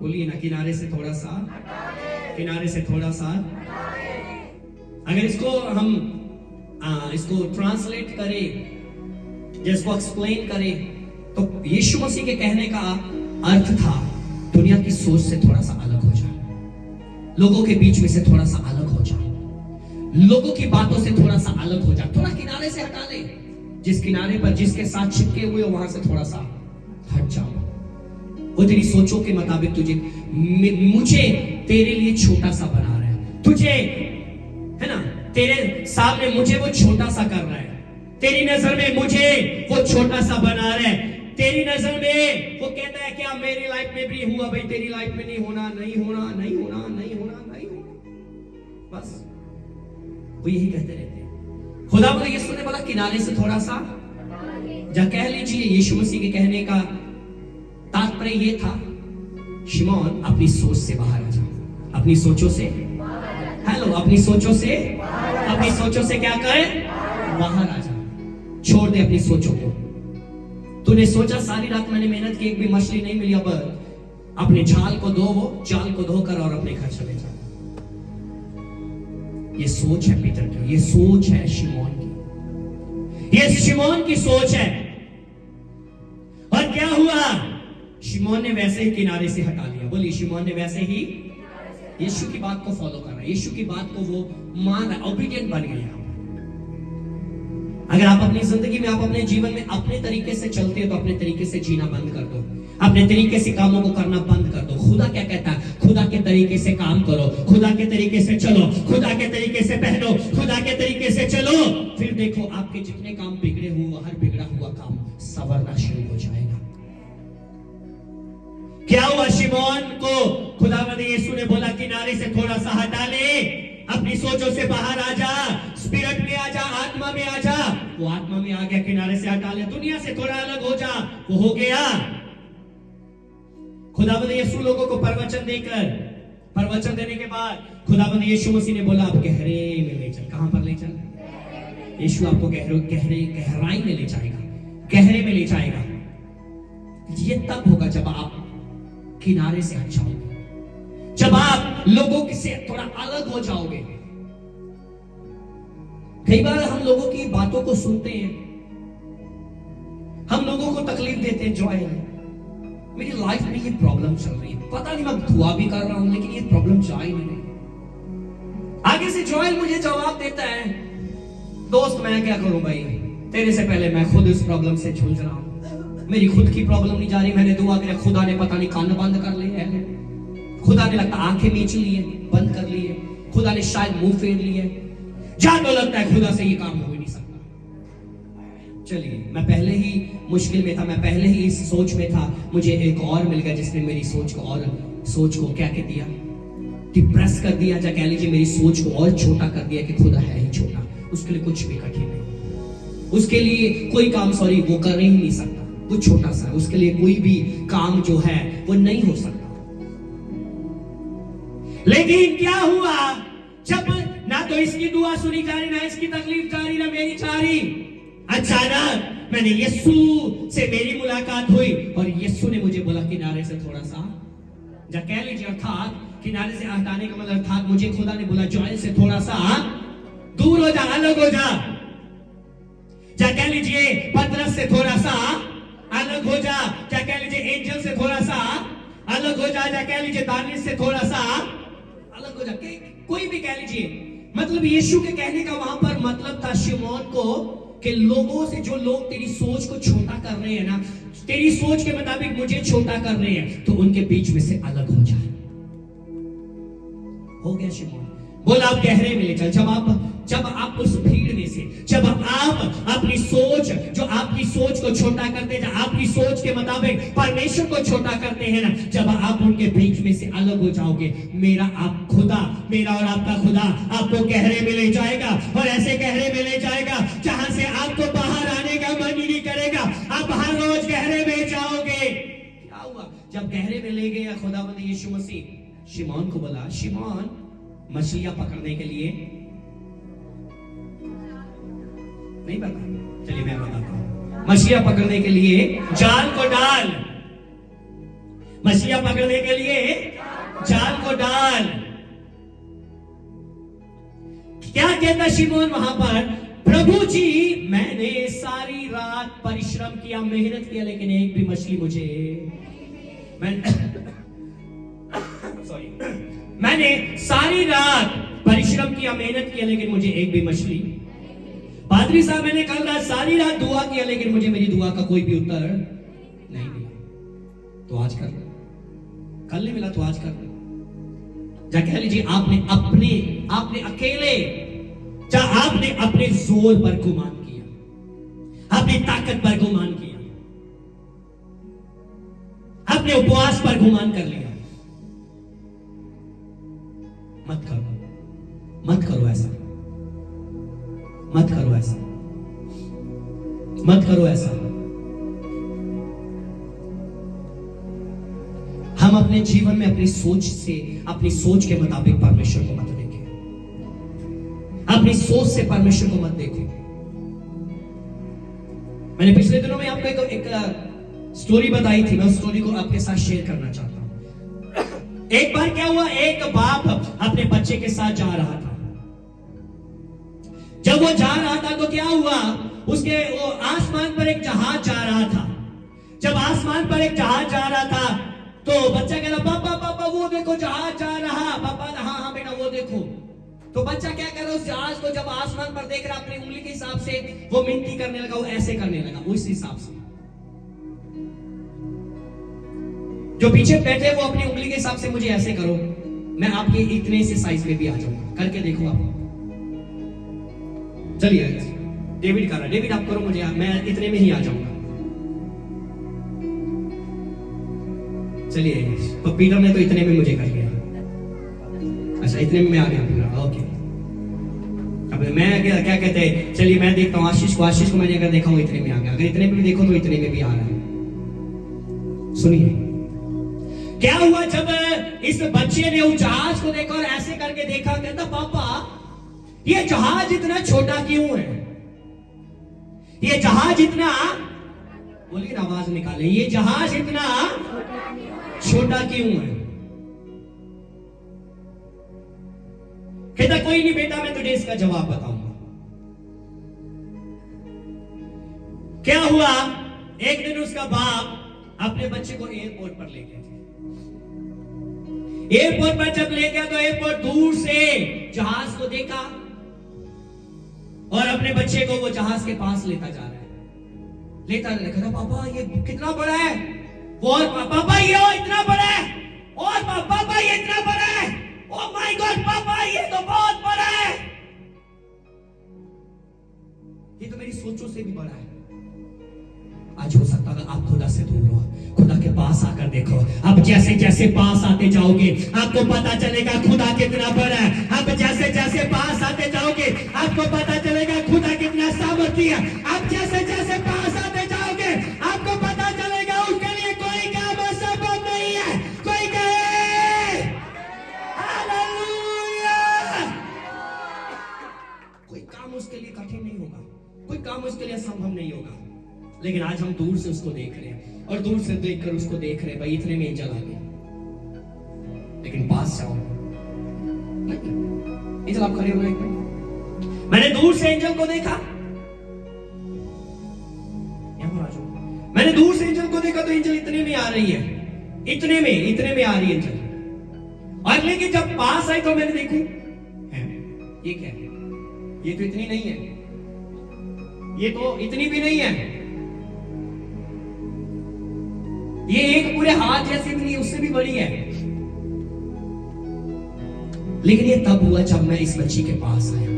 बोलिए ना, किनारे से थोड़ा सा। अगर इसको हम इसको ट्रांसलेट करें, जिसको एक्सप्लेन करें, तो यीशु मसीह के कहने का अर्थ था दुनिया की सोच से थोड़ा सा अलग हो जा, लोगों के बीच में से थोड़ा सा अलग हो जा, लोगों की बातों से थोड़ा सा अलग हो जा, थोड़ा किनारे से हटा ले। जिस किनारे पर जिसके साथ चिपके हुए हो वहां से थोड़ा सा हट जाओ। वो तेरी सोचों के मुताबिक तुझे, मुझे तेरे लिए छोटा सा बना रहा है, तुझे है ना, तेरे सामने मुझे वो छोटा सा कर रहा है, तेरी नजर में मुझे वो छोटा सा बना रहा है, तेरी नजर में वो कहता है क्या मेरी लाइफ में भी हुआ भाई, तेरी लाइफ में नहीं होना, बस वो यही कहते रहते हैं। खुदा बोले, यीशु ने बोला किनारे से थोड़ा सा जा। कह लीजिए यीशु मसीह के कहने का तात्पर्य ये था, शिमोन अपनी सोच से बाहर आ जा, अपनी सोचों से, हेलो, अपनी सोचों से क्या करे, बाहर आ जा, छोड़ दे अपनी सोचों को। तूने सोचा सारी रात मैंने मेहनत की, एक भी मछली नहीं मिली, अब अपने जाल को धोकर और अपने घर चले जा। ये सोच है पीटर की, ये सोच है शिमोन की, ये शिमोन की सोच है। और क्या हुआ, शिमोन ने वैसे ही किनारे से हटा लिया। बोलिए, शिमोन ने वैसे ही यीशु की बात को फॉलो कर रहा है, यीशु की बात को वो मान रहा है, ओबीडिएंट बन गया। अगर आप अपनी जिंदगी में, आप अपने जीवन में अपने तरीके से चलते हो तो अपने तरीके से जीना बंद कर दो, अपने तरीके से कामों को करना बंद कर दो। खुदा क्या कहता है, खुदा के तरीके से काम करो, खुदा के तरीके से चलो, खुदा के तरीके से पहनो, खुदा के तरीके से चलो, फिर देखो आपके जितने काम बिगड़े हुए, हर बिगड़ा हुआ काम संवरना शुरू हो जाएगा। क्या हुआ, शिमोन को खुदावंद यीशु ने बोला किनारे से थोड़ा सा हटा ले, अपनी सोचों से बाहर आ जा, स्पिरिट में आ जा, आत्मा में आ जा। वो आत्मा में आ गया, किनारे से हटा ले, दुनिया से थोड़ा अलग हो जा, वो हो गया। खुदावंद यीशु लोगों को प्रवचन देने के बाद खुदावंद यीशु मसीह ने बोला अब गहरे में ले चल। कहां पर ले चल? यीशु आपको गहराई में ले जाएगा, गहरे में ले जाएगा। ये तब होगा जब आप किनारे से हट जाओगे, जब आप लोगों से थोड़ा अलग हो जाओगे। कई बार हम लोगों की बातों को सुनते हैं, हम लोगों को तकलीफ देते हैं। जॉयल, मेरी लाइफ में ये प्रॉब्लम चल रही है, पता नहीं मैं दुआ भी कर रहा हूं लेकिन ये प्रॉब्लम जा ही नहीं। आगे से जॉयल मुझे जवाब देता है, दोस्त मैं क्या करूं भाई, तेरे से पहले मैं खुद इस प्रॉब्लम से जूझ रहा हूं, मेरी खुद की प्रॉब्लम नहीं जा रही। मैंने दुआ करी, खुदा ने पता नहीं कान बंद कर लिए हैं, खुदा ने लगता आंखें मीच ली है, बंद कर ली है, खुदा ने शायद मुंह फेर लिए, जहां तो लगता है खुदा से ये काम हो ही नहीं सकता। चलिए, मैं पहले ही मुश्किल में था, मैं पहले ही इस सोच में था, मुझे एक और मिल गया जिसने मेरी सोच को क्या कह दिया, डिप्रेस कर दिया, या कह लीजिए मेरी सोच को और छोटा कर दिया कि खुदा है ही छोटा, उसके लिए कुछ भी कठिन नहीं, उसके लिए कोई काम वो कर ही नहीं सकता, वो छोटा सा, उसके लिए कोई भी काम जो है वो नहीं हो सकता। लेकिन क्या हुआ, जब ना तो इसकी दुआ सुनी जा रही, ना इसकी तकलीफ जा रही, ना मेरी जा रही, अचानक मैंने यीशु से मेरी मुलाकात हुई और यीशु ने मुझे बोला किनारे से थोड़ा सा जा, कह लीजिए अर्थात किनारे से हटाने का मतलब अर्थात मुझे खुदा ने बोला जॉयल से थोड़ा सा दूर हो जा, अलग हो जा। कह लीजिए पतरस से थोड़ा सा अलग हो जा, कह लीजिए एंजल से थोड़ा सा अलग हो जा, कह लीजिए दानियल से थोड़ा सा अलग हो जा, कोई भी कह लीजिए। मतलब यीशु के कहने का वहां पर मतलब था शिमोन को कि लोगों से, जो लोग तेरी सोच को छोटा कर रहे हैं ना, तेरी सोच के मुताबिक मुझे छोटा कर रहे हैं, तो उनके बीच में से अलग हो जा। हो गया शिमोन। बोल आप गहरे में ले चल। जब आप उस भीड़ में से, जब आप अपनी सोच, जो आपकी सोच को छोटा करते हैं, आपकी सोच के मुताबिक परमेश्वर को छोटा करते हैं ना, जब आप उनके बीच में से अलग हो जाओगे, मेरा और आपका खुदा आपको गहरे में ले जाएगा, और ऐसे गहरे में ले जाएगा जहां से आपको बाहर आने का मन ही नहीं करेगा। आप हर रोज गहरे में जाओगे। क्या हुआ जब गहरे में ले गया खुदावंद यीशु मसीह? शिमोन को बोला, शिमोन मछलियां पकड़ने के लिए, नहीं पता, चलिए मैं बताता हूं। मछलियां पकड़ने के लिए जाल को डाल, मछलियां पकड़ने के लिए जाल को डाल। क्या कहता शिमोन वहां पर? प्रभु जी, मैंने सारी रात परिश्रम किया, मेहनत किया, लेकिन एक भी मछली मुझे मैंने सारी रात परिश्रम किया, मेहनत किया, लेकिन मुझे एक भी मछली। पादरी साहब, मैंने कल रात सारी रात दुआ किया, लेकिन मुझे मेरी दुआ का कोई भी उत्तर नहीं मिला। तो आज कर, कल नहीं मिला तो आज कर। जा कह लीजिए, आपने अकेले, आपने अपने जोर पर गुमान किया, अपनी ताकत पर गुमान किया, अपने उपवास पर गुमान कर लिया। मत करो, मत करो ऐसा, मत करो ऐसा, मत करो ऐसा। हम अपने जीवन में अपनी सोच के मुताबिक परमेश्वर को मत देखें, अपनी सोच से परमेश्वर को मत देखो। मैंने पिछले दिनों में आपको एक स्टोरी बताई थी, मैं उस स्टोरी को आपके साथ शेयर करना चाहता हूं। एक बार क्या हुआ, एक बाप अपने बच्चे के साथ जा रहा था। जब वो जा रहा था तो क्या हुआ, वो आसमान पर एक जहाज जा रहा था। जब आसमान पर एक जहाज जा रहा था तो बच्चा कहता, पापा पापा वो देखो जहाज जा रहा। पापा, हाँ हाँ बेटा वो देखो। तो बच्चा क्या कर रहा, उस जहाज को जब आसमान पर देख रहा, अपनी उंगली के हिसाब से वो मिनती करने लगा, वो ऐसे करने लगा, उस हिसाब से। जो पीछे बैठे वो अपनी उंगली के हिसाब से, मुझे ऐसे करो, मैं आपके इतने से साइज में भी आ जाऊंगा, करके देखो आप। चलिए डेविड कर रहा, डेविड आप करो, मुझे मैं इतने में ही आ जाऊंगा। चलिए, तो पीटर ने तो इतने में मुझे कर लिया। अच्छा, इतने में मैं आ गया पीटर, ओके। अब मैं क्या कहते हैं, चलिए मैं देखता हूँ आशीष को मैंने अगर देखा हूँ इतने में आ गया, अगर इतने में भी देखो तो इतने में भी आ रहा है। सुनिए क्या हुआ, जब इस बच्चे ने उस जहाज को देखा और ऐसे करके देखा, कहता पापा ये जहाज इतना छोटा क्यों है? ये जहाज इतना, बोलिए ना, आवाज निकाले, ये जहाज इतना छोटा क्यों है? कहता कोई नहीं बेटा, मैं तुझे इसका जवाब बताऊंगा। क्या हुआ, एक दिन उसका बाप अपने बच्चे को एयरपोर्ट पर ले गया। एयरपोर्ट पर जब ले गया तो एयरपोर्ट दूर से जहाज को देखा और अपने बच्चे को वो जहाज के पास लेता जा रहा है, लेता कहता पापा ये कितना बड़ा है, और पापा ये इतना बड़ा है, और पापा ये इतना बड़ा है, ओ माय गॉड पापा ये तो बहुत बड़ा है, ये तो मेरी सोचों से भी बड़ा है। आज हो सकता है आप खुदा से दूर हो, खुदा के पास आकर देखो। अब जैसे जैसे पास आते जाओगे आपको पता चलेगा खुदा कितना बड़ा है। अब जैसे जैसे पास आते जाओगे आपको पता चलेगा खुदा कितना सामर्थी है। अब जैसे जैसे पास आते जाओगे आपको पता चलेगा उसके लिए कोई काम असंभव नहीं है। कोई कहे हालेलुया। कोई काम उसके लिए कठिन नहीं होगा, कोई काम उसके लिए असंभव नहीं होगा। लेकिन आज हम दूर से उसको देख रहे हैं और दूर से देखकर उसको देख रहे हैं, भाई इतने में एंजल आ गया, लेकिन पास जाओ एंजल, आप खड़े हो एक मिनट। मैंने दूर से एंजल को देखा, यहां आ जाओ। मैंने दूर से एंजल को देखा तो एंजल इतने में आ रही है, इतने में आ रही है एंजल। और लेकिन जब पास आई तो मैंने देखू ये क्या है, ये तो इतनी नहीं है, ये तो इतनी भी नहीं है, ये एक पूरे हाथ जैसी भी नहीं, उससे भी बड़ी है। लेकिन ये तब हुआ जब मैं इस बच्ची के पास आया।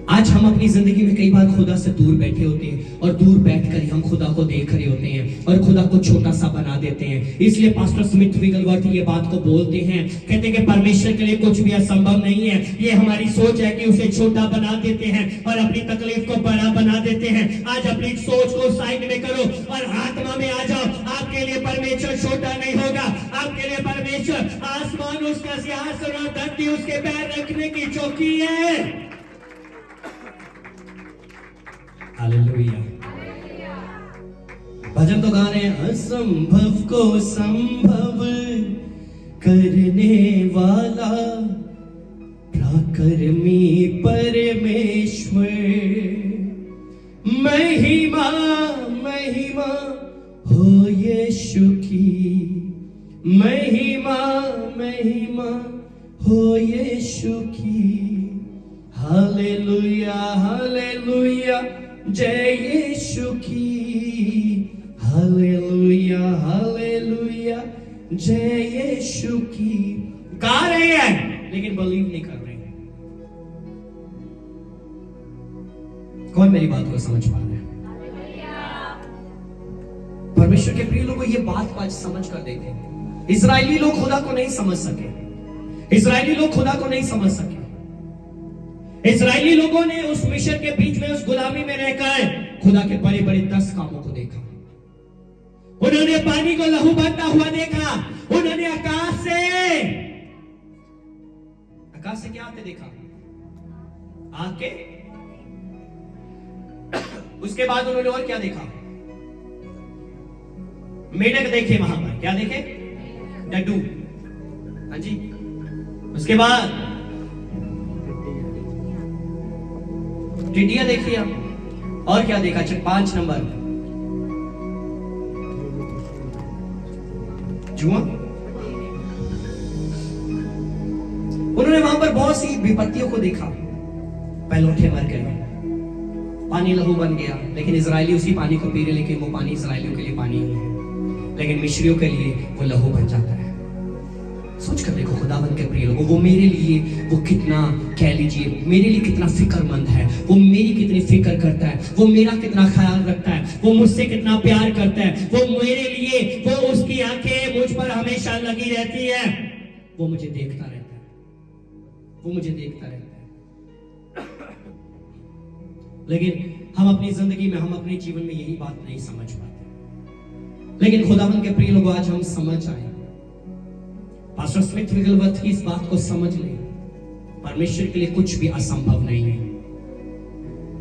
आज हम अपनी जिंदगी में कई बार खुदा से दूर बैठे होते हैं और दूर बैठकर ही हम खुदा को देख रहे होते हैं और खुदा को छोटा सा बना देते हैं। इसलिए पास्टर स्मिथ विगलवर्थ ये बात को बोलते हैं, कहते हैं कि परमेश्वर के लिए कुछ भी असंभव नहीं है। ये हमारी सोच है कि उसे छोटा बना देते हैं और अपनी तकलीफ को बड़ा बना देते हैं। आज अपनी सोच को साइड में करो और आत्मा में आ जाओ। आपके लिए परमेश्वर छोटा नहीं होगा, आपके लिए परमेश्वर आसमान उसका सिंहासन और धरती उसके पैर रखने की चौकी है। हालेलुया। भजन तो गा रहे हैं, असंभव को संभव करने वाला पराक्रमी परमेश्वर, महिमा महिमा हो यीशु की, महिमा महिमा हो यीशु की। हालेलुया हालेलुया जय यीशु की, हालेलुया हालेलुया जय यीशु की। गा रहे हैं लेकिन बिलीव नहीं कर रहे हैं। कौन मेरी बात को समझ पा रहे हैं? परमेश्वर के प्रिय लोगों, ये बात को आज समझ कर देखें। इजरायली लोग खुदा को नहीं समझ सके, इजरायली लोग खुदा को नहीं समझ सके। इजरायली लोगों ने उस मिस्र के बीच में, उस गुलामी में रहकर खुदा के बड़े बड़े 10 कामों को देखा। उन्होंने पानी को लहू बनता हुआ देखा, उन्होंने आकाश से क्या आते देखा? आके। उसके बाद उन्होंने और क्या देखा? मेढक देखे वहां पर। क्या देखे? डड्डू। हाँ जी। उसके बाद टिड्डियां देखी हम। और क्या देखा? 5 नंबर जुआ। उन्होंने वहां पर बहुत सी विपत्तियों को देखा। पहलौठे मर गए, पानी लहू बन गया। लेकिन इजरायली उसी पानी को पी रहे, लेकिन वो पानी इजरायलियों के लिए पानी नहीं है, लेकिन मिस्रियों के लिए वो लहू बन जाता है। सोच कर देखो खुदावंद के प्रिय लोगों, वो मेरे लिए वो कितना, कह लीजिए मेरे लिए कितना फिक्रमंद है, वो मेरी कितनी फिक्र करता है, वो मेरा कितना ख्याल रखता है, वो मुझसे कितना प्यार करता है, वो मेरे लिए, वो उसकी आंखें मुझ पर हमेशा लगी रहती है। वो मुझे देखता रहता है, वो मुझे देखता रहता है। लेकिन हम अपनी जिंदगी में, हम अपने जीवन में यही बात नहीं समझ पाते। लेकिन खुदावंद के प्रिय लोगों, आज हम समझ आए। पास्टर स्मिथ विगलवर्थ की इस बात को समझ ले, परमेश्वर के लिए कुछ भी असंभव नहीं है।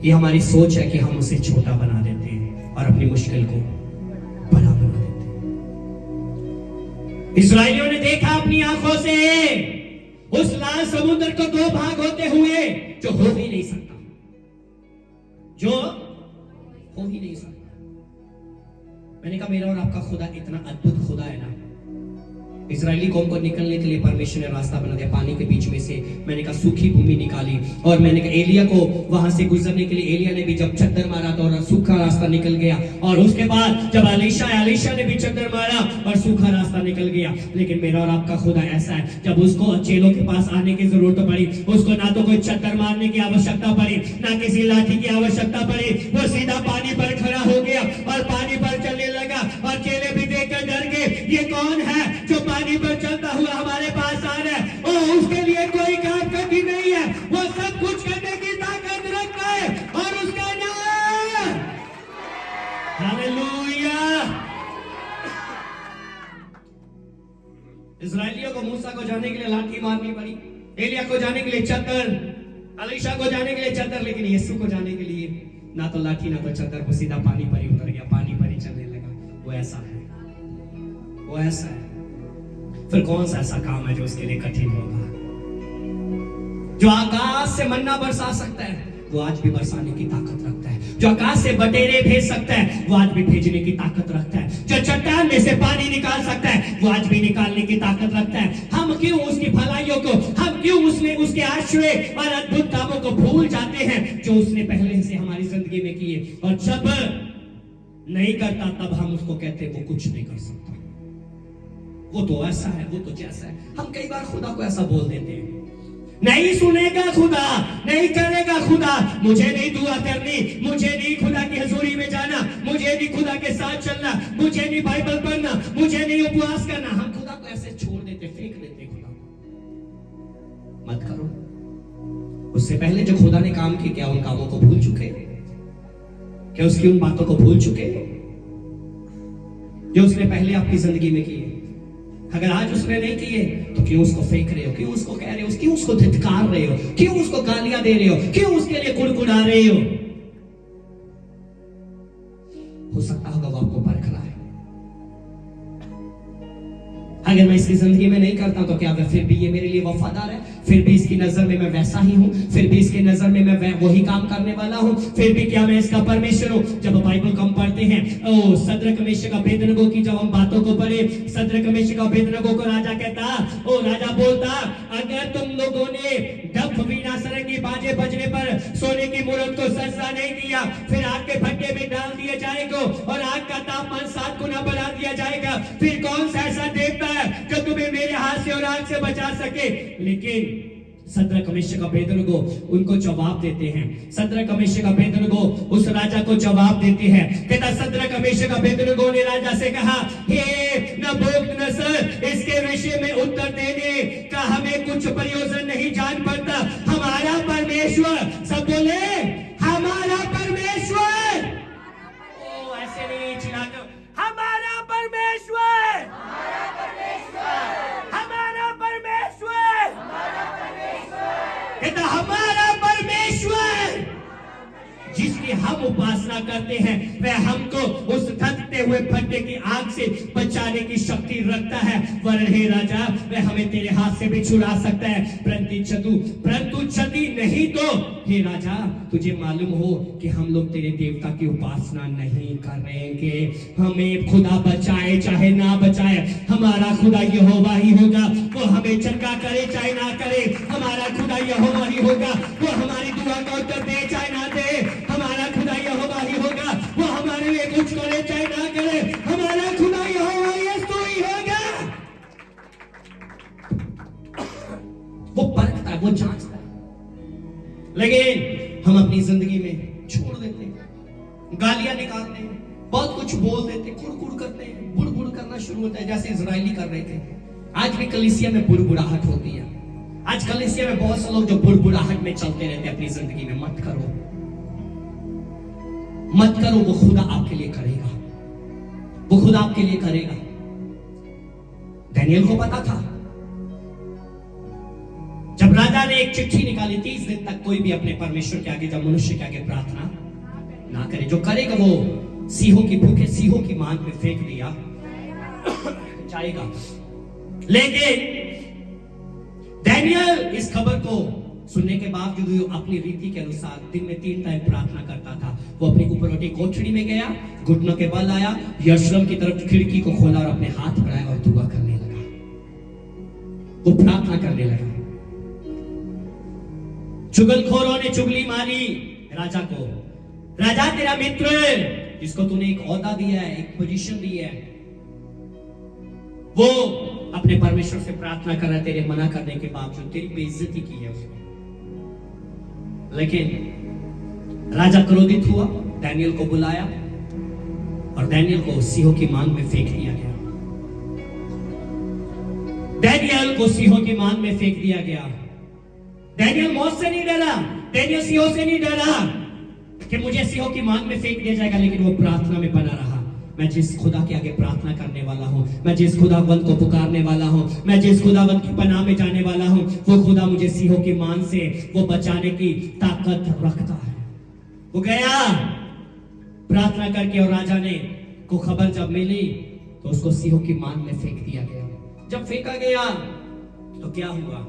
ये हमारी सोच है कि हम उसे छोटा बना देते हैं और अपनी मुश्किल को बड़ा बना देते हैं। इस्राएलियों ने देखा अपनी आंखों से उस लाल समुद्र को 2 भाग होते हुए, जो हो ही नहीं सकता, जो हो ही नहीं सकता। मैंने कहा मेरा और आपका खुदा इतना अद्भुत खुदा है ना। इजरायली कौम को निकलने के लिए परमेश्वर ने रास्ता बना दिया पानी के बीच में से। मैंने कहा सूखी भूमि निकाली, और मैंने कहा एलिया को वहां से गुजरने के लिए एलिया ने भी जब चद्दर मारा तो और सूखा रास्ता निकल गया। और उसके बाद जब अलीशा ने भी चद्दर मारा और सूखा रास्ता निकल गया। लेकिन मेरा और आपका खुदा ऐसा है, जब उसको चेलों के पास आने की जरूरत पड़ी, उसको ना तो कोई चद्दर मारने की आवश्यकता पड़ी, ना किसी लाठी की आवश्यकता पड़ी। वो सीधा पानी पर खड़ा हो गया और पानी पर चलने लगा, और चेले भी देखकर डर गए, ये कौन है जो पानी पर चलता हुआ हमारे पास आ रहा है? और उसके लिए कोई काम कठिन नहीं है, वो सब कुछ करने की ताकत रखता है, और उसका नाम हालेलुया। इस्राएलियों को मूसा को जाने के लिए लाठी मारनी पड़ी, एलिया को जाने के लिए चद्दर, अलीशा को जाने के लिए चद्दर, लेकिन यीशु को जाने के लिए ना तो लाठी ना तो चद्दर, वो सीधा पानी पर ही उतर गया, पानी पर ही चलने लगा। वो ऐसा है, वो ऐसा है। फिर कौन सा ऐसा काम है जो उसके लिए कठिन होगा? जो आकाश से मन्ना बरसा सकता है, वो आज भी बरसाने की ताकत रखता है। जो आकाश से बटेरे भेज सकता है, वो आज भी भेजने की ताकत रखता है। जो चट्टान में से पानी निकाल सकता है, वो आज भी निकालने की ताकत रखता है। हम क्यों उसकी भलाइयों को, हम क्यों उसने उसके आश्रय और अद्भुत कामों को भूल जाते हैं जो उसने पहले से हमारी जिंदगी में किए, और जब नहीं करता तब हम उसको कहते वो कुछ नहीं कर सकता, वो तो ऐसा है, वो तो जैसा है। हम कई बार खुदा को ऐसा बोल देते हैं, नहीं सुनेगा खुदा, नहीं करेगा खुदा, मुझे नहीं दुआ करनी, मुझे नहीं खुदा की हजूरी में जाना, मुझे नहीं खुदा के साथ चलना, मुझे नहीं बाइबल पढ़ना, मुझे नहीं उपवास करना। हम खुदा को ऐसे छोड़ देते, फेंक देते खुदा को। मत करो। उससे पहले जो खुदा ने काम किए, क्या उन कामों को भूल चुके? क्या उसकी उन बातों को भूल चुके जो उसने पहले आपकी जिंदगी में किए? अगर आज उसने नहीं किए तो क्यों उसको फेंक रहे हो, क्यों उसको कह रहे हो, क्यों उसको धिक्कार रहे हो, क्यों उसको गालियां दे रहे हो, क्यों उसके लिए कुड़कुड़ा रहे हो सकता होगा वो आपको परख रहा है। अगर मैं इसकी जिंदगी में नहीं करता तो क्या फिर भी ये मेरे लिए वफादार है, फिर भी इसकी नजर में मैं वैसा ही हूं, फिर भी इसकी नजर में मैं वही काम करने वाला हूं, फिर भी क्या मैं इसका परमेश्वर हूं? जब बाइबल को हम पढ़ते हैं, ओ सद्रक मेशक अबेदनगो की जब हम बातों को पढ़े, सद्रक मेशक अबेदनगो को राजा कहता, ओ राजा बोलता, अगर तुम लोगों ने डफ वीणा सरंगी बाजे बजने पर सोने की मूरत को सजदा नहीं दिया, फिर आग के भट्टे में डाल दिया जाएगा और आग का तापमान 7 गुना बढ़ा दिया जाएगा, फिर कौन सा ऐसा देवता है जो तुम्हें मेरे हाथ से और आग से बचा सके? लेकिन सद्रक मेशक अबेदनगो उनको जवाब देते हैं। सद्रक मेशक अबेदनगो उस राजा को जवाब देते हैं। कहता सद्रक मेशक अबेदनगो ने राजा से कहा, हे नबूकदनेस्सर, इसके विषय में उत्तर देने का हमें कुछ प्रयोजन नहीं जान पड़ता। हमारा परमेश्वर, सब बोले हमारा परमेश्वर, ओ ऐसे नहीं चिल्लाकर, हमारा परमेश्वर, हमारा परमेश्वर, हमारा परमेश्वर, कहता हमारा परमेश्वर जिसकी हम उपासना करते हैं वह हमको उस धकते हुए भट्टे की आग से बचाने की शक्ति रखता है, वरन हे राजा वह हमें तेरे हाथ से भी छुड़ा सकता है, परंतु क्षति नहीं तो हे राजा तुझे मालूम हो कि हम लोग तेरे देवता की उपासना नहीं करेंगे। हमें खुदा बचाए चाहे ना बचाए, हमारा खुदा यहोवा ही होगा। वो हमें चंगा करे चाहे ना करे, हमारा खुदा यहोवा ही होगा। वो हमारी दुआ का उत्तर दे चाहे ना दे, हमारा खुदा यहोवा ही होगा। वो हमारे लिए कुछ करे चाहे ना करे, हमारा खुदा यहोवा यीशु ही होगा। वो परखता है, वो जांचता है, लेकिन हम अपनी जिंदगी में छोड़ देते हैं, गालियां निकालते हैं, बहुत कुछ बोल देते, कुड़कुड़ करते हैं, बुड़बुड़ करना शुरू होता है जैसे इजरायली कर रहे थे। आज भी कलीसिया में बुड़बुड़ाहट होती है। आज कलीसिया में बहुत से लोग जो बुड़बुड़ाहट में चलते रहते हैं अपनी जिंदगी में। मत करो, मत करो, वो खुदा आपके लिए करेगा, वो खुदा आपके लिए करेगा। दानियेल को पता था, जब राजा ने एक चिट्ठी निकाली, 30 दिन तक कोई भी अपने परमेश्वर के आगे, जब मनुष्य के आगे प्रार्थना ना करे, जो करेगा वो सिंहों की भूखे सिंहों की मांग में फेंक दिया जाएगा। लेकिन दानियेल इस खबर को सुनने के बावजूद अपनी रीति के अनुसार दिन में 3 टाइम प्रार्थना करता था। वो अपनी ऊपरवटी कोठरी में गया, घुटनों के बल आया, यरूशलेम की तरफ खिड़की को खोला और अपने हाथ बढ़ाए और दुआ करने लगा। वो प्रार्थना करने लगा। चुगलखोरों ने चुगली मारी राजा को। राजा तेरा मित्र जिसको तूने एक ओहदा दिया है, एक पोजीशन दी है, वो अपने परमेश्वर से प्रार्थना कर रहा है, तेरे मना करने के बावजूद तेरी बेइज्जती की है उसने। लेकिन राजा क्रोधित हुआ, दानियेल को बुलाया और दानियेल को सिंहों की मांग में फेंक दिया गया। दानियेल को सिंहों की मांग में फेंक दिया गया। दानियेल मौत से नहीं डरा, दानियेल सिंहों से नहीं डरा कि मुझे सिंहों की मांग में फेंक दिया जाएगा, लेकिन वो प्रार्थना में बना रहा। मैं जिस खुदा के आगे प्रार्थना करने वाला हूं, मैं जिस खुदावंत को पुकारने वाला हूं, मैं जिस खुदावंत की पनाह में जाने वाला हूं, वो खुदा मुझे सिंहों की मान से वो बचाने की ताकत रखता है। वो गया प्रार्थना करके और राजा ने को खबर जब मिली तो उसको सिंहों की मान में फेंक दिया गया। जब फेंका गया तो क्या हुआ?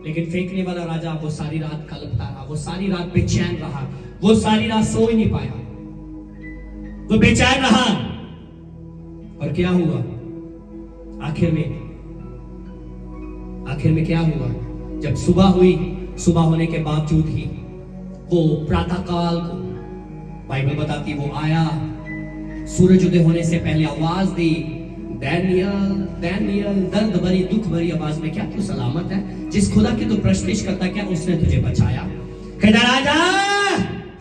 लेकिन फेंकने वाला राजा वो सारी रात कलपता रहा, वो सारी रात बेचैन रहा, वो सारी रात सो ही नहीं पाया, वो बेचैन रहा। और क्या हुआ? आखिर में क्या हुआ? जब सुबह हुई, सुबह होने के बावजूद ही वो प्रातःकाल को बाइबल बताती वो आया, सूरज उदय होने से पहले आवाज दी, डैनियल डैनियल, दर्द भरी दुख भरी आवाज में, क्या तू सलामत है? जिस खुदा की तू प्रश्निश करता, क्या उसने तुझे बचाया? कहता राजा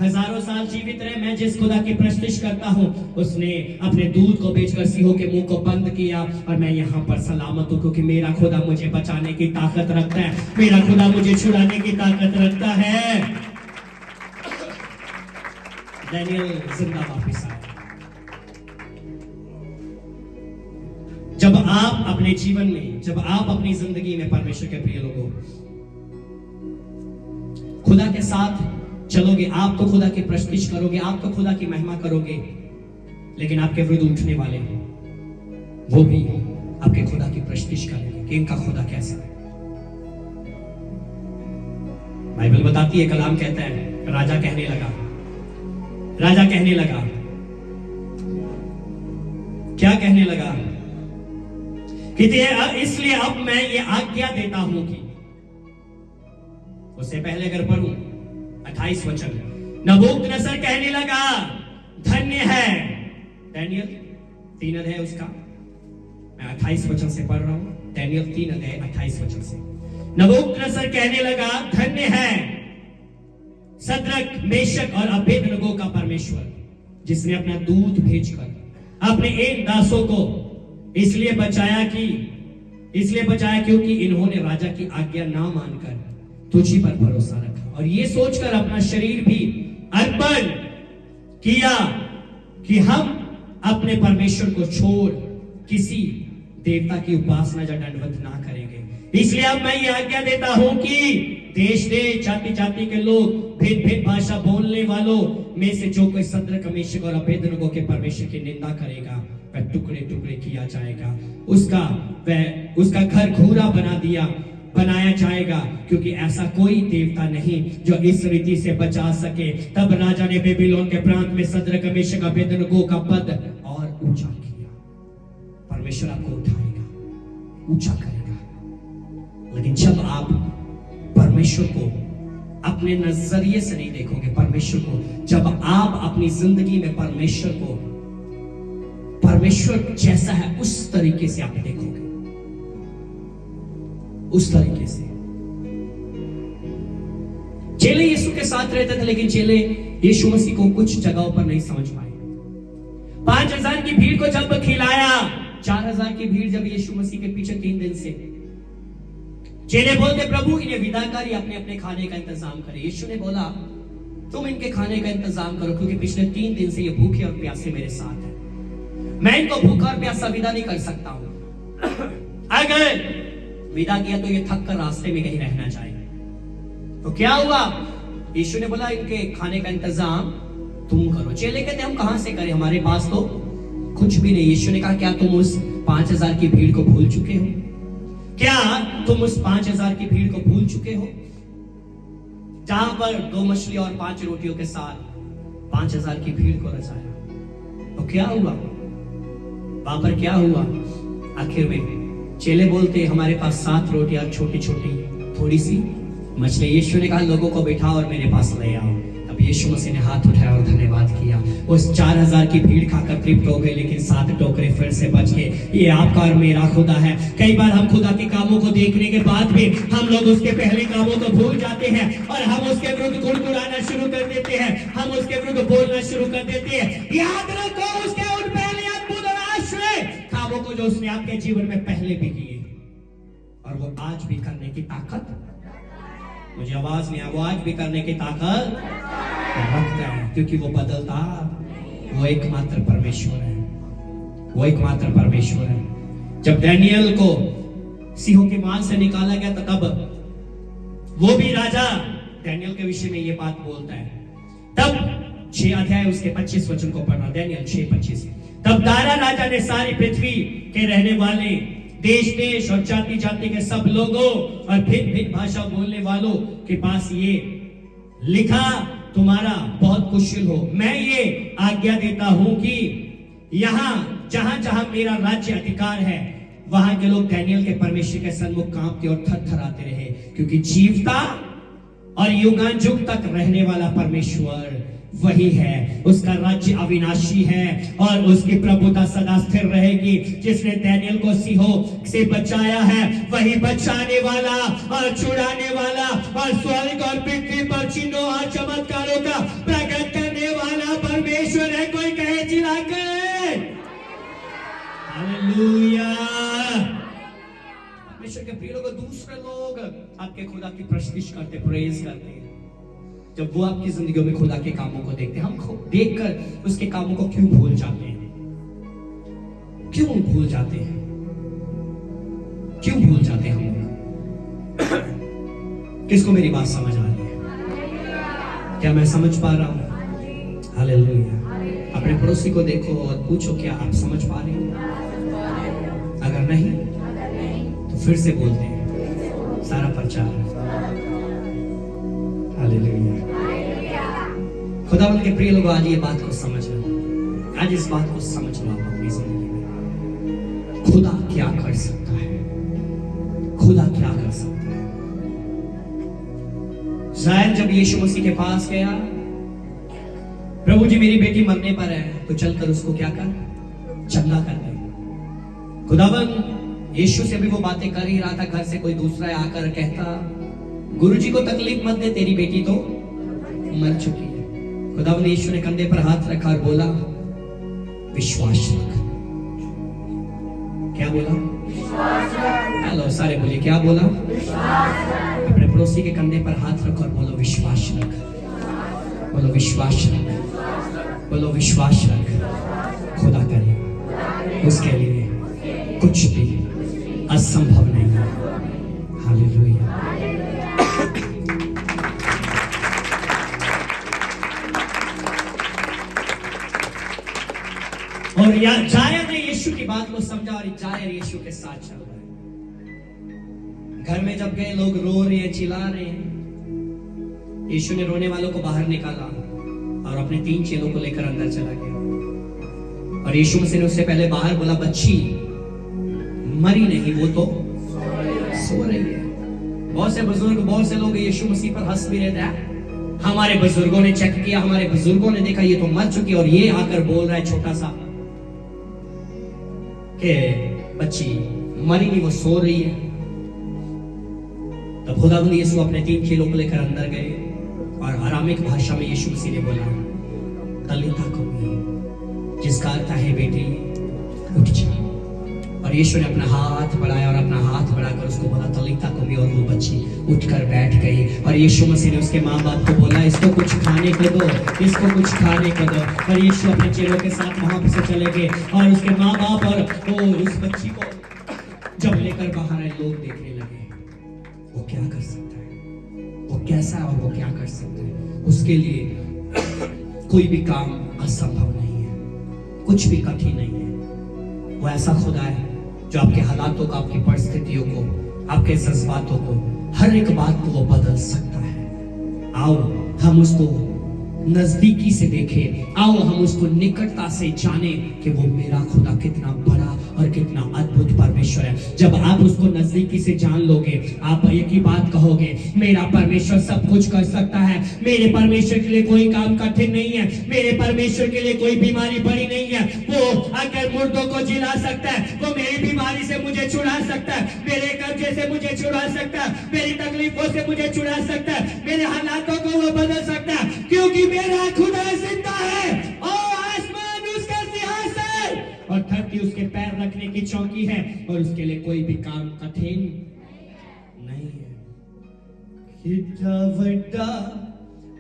हजारों साल जीवित रहे, मैं जिस खुदा की प्रश्निश करता हूँ उसने अपने दूध को बेचकर सिंहों के मुंह को बंद किया और मैं यहाँ पर सलामत हूँ, क्योंकि मेरा खुदा मुझे बचाने की ताकत रखता है, मेरा खुदा मुझे छुड़ाने की ताकत रखता है। डैनियल जिंदा वापिस आया। जब आप अपने जीवन में, जब आप अपनी जिंदगी में परमेश्वर के प्रिय लोगों खुदा के साथ चलोगे, आप तो खुदा की प्रस्तुति करोगे, आप तो खुदा की महिमा करोगे, लेकिन आपके विरुद्ध उठने वाले वो भी आपके खुदा की प्रस्तुति करेंगे कि इनका खुदा कैसा है। बाइबल बताती है, कलाम कहता है, राजा कहने लगा, राजा कहने लगा, क्या कहने लगा कि इसलिए अब मैं ये आज्ञा देता हूं कि, उससे पहले अगर पढ़ूं 28 वचन, नबूकदनेस्सर कहने लगा धन्य है, डैनियल 3 अध्याय उसका, मैं 28 वचन से पढ़ रहा हूं, डैनियल 3 अध्याय 28 वचन से। नबूकदनेस्सर कहने लगा धन्य है सद्रक मेशक और अबेदनगो का परमेश्वर, जिसने अपना दूत भेजकर अपने इन दासों को इसलिए बचाया क्योंकि इन्होंने राजा की आज्ञा ना मानकर तुझी पर भरोसा रखा और ये सोचकर अपना शरीर भी अर्पण किया कि हम अपने परमेश्वर को छोड़ किसी देवता की उपासना या दंडवत ना करेंगे। इसलिए अब मैं ये आज्ञा देता हूं कि देश देश जाति जाति के लोग, भेद भेद भाषा बोलने वालों में से जो कोई सद्रक मेशक और अबेदनगो के परमेश्वर की निंदा करेगा वह टुकड़े टुकड़े किया जाएगा, उसका घर घूरा बनाया जाएगा, क्योंकि ऐसा कोई देवता नहीं जो इस रीति से बचा सके। तब राजा ने बेबीलोन के प्रांत में सद्रक मेशक अबेदनगो का पद और ऊंचा किया। परमेश्वर आपको उठाएगा, ऊंचा करेगा, लेकिन जब आप परमेश्वर को अपने नजरिए से नहीं देखोगे, परमेश्वर को जब आप अपनी जिंदगी में परमेश्वर जैसा है उस तरीके से आप देखोगे, उस तरीके से। चेले यीशु के साथ रहते थे, लेकिन चेले यीशु मसीह को कुछ जगहों पर नहीं समझ पाए। 5000 की भीड़ को जब खिलाया, 4000 की भीड़ जब यीशु मसीह के पीछे 3 दिन से, चेले बोलते प्रभु इन्हें विदा कर, अपने अपने खाने का इंतजाम करे। यीशु ने बोला तुम इनके खाने का इंतजाम करो, क्योंकि पिछले 3 दिन से ये भूखे और प्यासे मेरे साथ है, मैं इनको भूखा और प्यासा विदा नहीं कर सकता हूं। अगर विदा किया तो ये थक कर रास्ते में कहीं रहना चाहेंगे। तो क्या हुआ? यीशु ने बोला इनके खाने का इंतजाम तुम करो। चेले कहते हम कहां से करें, हमारे पास तो कुछ भी नहीं। यीशु ने कहा क्या तुम उस 5000 की भीड़ को भूल चुके हो? क्या तुम उस 5000 की भीड़ को भूल चुके हो, जहां पर 2 मछली और 5 रोटियों के साथ 5000 की भीड़ को रचाया? तो क्या हुआ वहां पर, क्या हुआ? आखिर में चेले बोलते हमारे पास 7 रोटियां छोटी छोटी थोड़ी सी मछली। यीशु ने कहा लोगों को बिठाओ और मेरे पास ले आओ। अब यीशु मसीह ने हाथ उठाया और धन्यवाद किया। उस 4000 की भीड़ खाकर तृप्त हो गए, लेकिन 7 टोकरे फिर से बच गए। ये आपका और मेरा खुदा है। कई बार हम खुदा के कामों को देखने के बाद भी हम लोग उसके पहले कामों को भूल जाते हैं और हम उसके विरुद्ध गुड़गुड़ाना शुरू कर देते हैं, हम उसके विरुद्ध बोलना शुरू कर देते हैं। याद रखो उसके उन पहले अद्भुत और आश्चर्य कामों को जो उसने आपके जीवन में पहले भी किए और वो आज भी करने की ताकत, मुझे आवाज नहीं, वो आज भी करने की ताकत रखता है, क्योंकि वो बदलता, वो एकमात्र परमेश्वर है, वो एकमात्र परमेश्वर है। जब डैनियल को सिंहों के मांस से निकाला गया तो तब वो भी राजा डैनियल के विषय में ये बात बोलता है। तब 6 अध्याय उसके 25 वचन को पढ़ना, डैनियल 6:25। तब दारा राजा ने सारी पृथ्वी के रहने वाले देश देश और जाति जाति के सब लोगों और भिन्न भिन्न भाषा बोलने वालों के पास ये लिखा, तुम्हारा बहुत कुशल हो। मैं ये आज्ञा देता हूं कि यहाँ जहां जहां मेरा राज्य अधिकार है वहां के लोग डैनियल के परमेश्वर के सन्मुख कांपते और थरथराते रहे, क्योंकि जीवता और युगांजुग तक रहने वाला परमेश्वर वही है। उसका राज्य अविनाशी है और उसकी प्रभुता सदा स्थिर रहेगी। जिसने डैनियल को सिंहों से बचाया है वही बचाने वाला और छुड़ाने वाला और स्वर्ग और पृथ्वी पर चिन्हों और चमत्कारों का प्रकट करने वाला परमेश्वर है। कोई कहे चिल्लाकर हालेलुया। परमेश्वर के प्रिय लोग, दूसरे लोग आपके खुदा की प्रशंसा करते, प्रेज करते हैं। जब वो आपकी जिंदगी में खुदा के कामों को देखते हैं, हम खुद देखकर उसके कामों को क्यों भूल जाते हैं? क्यों भूल जाते हैं? क्यों भूल जाते हैं हम लोग? किसको मेरी बात समझ आ रही है? क्या मैं समझ पा रहा हूं? हालेलुया। अपने पड़ोसी को देखो और पूछो, क्या आप समझ पा रहे हैं? अगर नहीं तो फिर से बोलते हैं, सारा प्रचार। हालेलुया। खुदावंद के प्रिय लोग, आज ये बात को समझ लो, आज इस बात को समझ लो आप अपनी जिंदगी में। खुदा क्या कर सकता है? खुदा क्या कर सकता है? शायद जब यीशु मसीह के पास गया, प्रभु जी मेरी बेटी मरने पर है, तो चलकर उसको क्या कर, चंगा कर दे। खुदावंद यीशु से भी वो बातें कर ही रहा था, घर से कोई दूसरा आकर कहता, गुरुजी को तकलीफ मत दे, तेरी बेटी तो मर चुकी है। खुदावंद यीशु ने कंधे पर हाथ रखा और बोला, विश्वास रख। क्या बोला? हेलो सारे बोलिए, क्या बोला? अपने पड़ोसी के कंधे पर हाथ रखो और बोलो, विश्वास रख। बोलो, विश्वास रख। बोलो, विश्वास रख। खुदा करेगा, उसके लिए कुछ भी असंभव नहीं है। हालेलुया। और जायर ने यीशु की बात को समझा और जायर यीशु के साथ चल रहा है। घर में जब गए, लोग रो रहे हैं, चिल्ला रहे हैं। यीशु ने रोने वालों को बाहर निकाला और अपने 3 चेलों को लेकर अंदर चला गया। और यीशु मसीह ने उससे पहले बाहर बोला, बच्ची मरी नहीं, वो तो सो रही है। बहुत से बुजुर्ग, बहुत से लोग यीशु मसीह पर हंस भी रहते हैं। हमारे बुजुर्गों ने चेक किया, हमारे बुजुर्गों ने देखा, ये तो मर चुकी, और ये आकर बोल रहा है छोटा सा कि बच्ची मरी नहीं, वो सो रही है। तब खुदावंद यीशु अपने 3 चेलों को लेकर अंदर गए और अरामिक भाषा में यीशु मसीह ने बोला, तलीता कुमी, जिसका अर्थ है बेटी उठ जा। और यीशु ने अपना हाथ बढ़ाया और अपना हाथ बढ़ाकर उसको बोला, तलीता कुमी, और वो बच्ची उठकर बैठ गई। और यीशु मसीह ने उसके माँ बाप को बोला, इसको कुछ खाने को दो, इसको कुछ खाने को दो। और यीशु अपने चेलों के साथ वहां से चले गए और उसके माँ बाप और उस बच्ची को जब लेकर बाहर आए, लोग देखने लगे, वो क्या कर सकता है, वो कैसा है और वो क्या कर सकता है। उसके लिए कोई भी काम असंभव नहीं है, कुछ भी कठिन नहीं है। वो ऐसा खुदा है जो आपके हालातों को, आपकी परिस्थितियों को, आपके जज्बातों को, हर एक बात को वो बदल सकता है। आओ हम उसको नजदीकी से देखें, आओ हम उसको निकटता से जाने कि वो मेरा खुदा कितना बड़ा और कितना अद्भुत परमेश्वर है। जब आप उसको नजदीकी से जान लोगे, आप एक ही बात कहोगे, मेरा परमेश्वर सब कुछ कर सकता है। मेरे परमेश्वर के लिए कोई काम कठिन नहीं है, मेरे परमेश्वर के लिए कोई बीमारी बड़ी नहीं है। वो अगर मुर्दों को जिला सकता है, वो मेरी बीमारी से मुझे छुड़ा सकता है, मेरे कर्जे से मुझे छुड़ा सकता है, मेरी तकलीफों से मुझे छुड़ा सकता है, मेरे हालातों को वो बदल सकता है, क्योंकि मेरा खुदा जिंदा है और आसमान उसका सिंहासन और धरती उसके पैर रखने की चौकी है, और उसके लिए कोई भी काम कठिन नहीं है। कितना बड़ा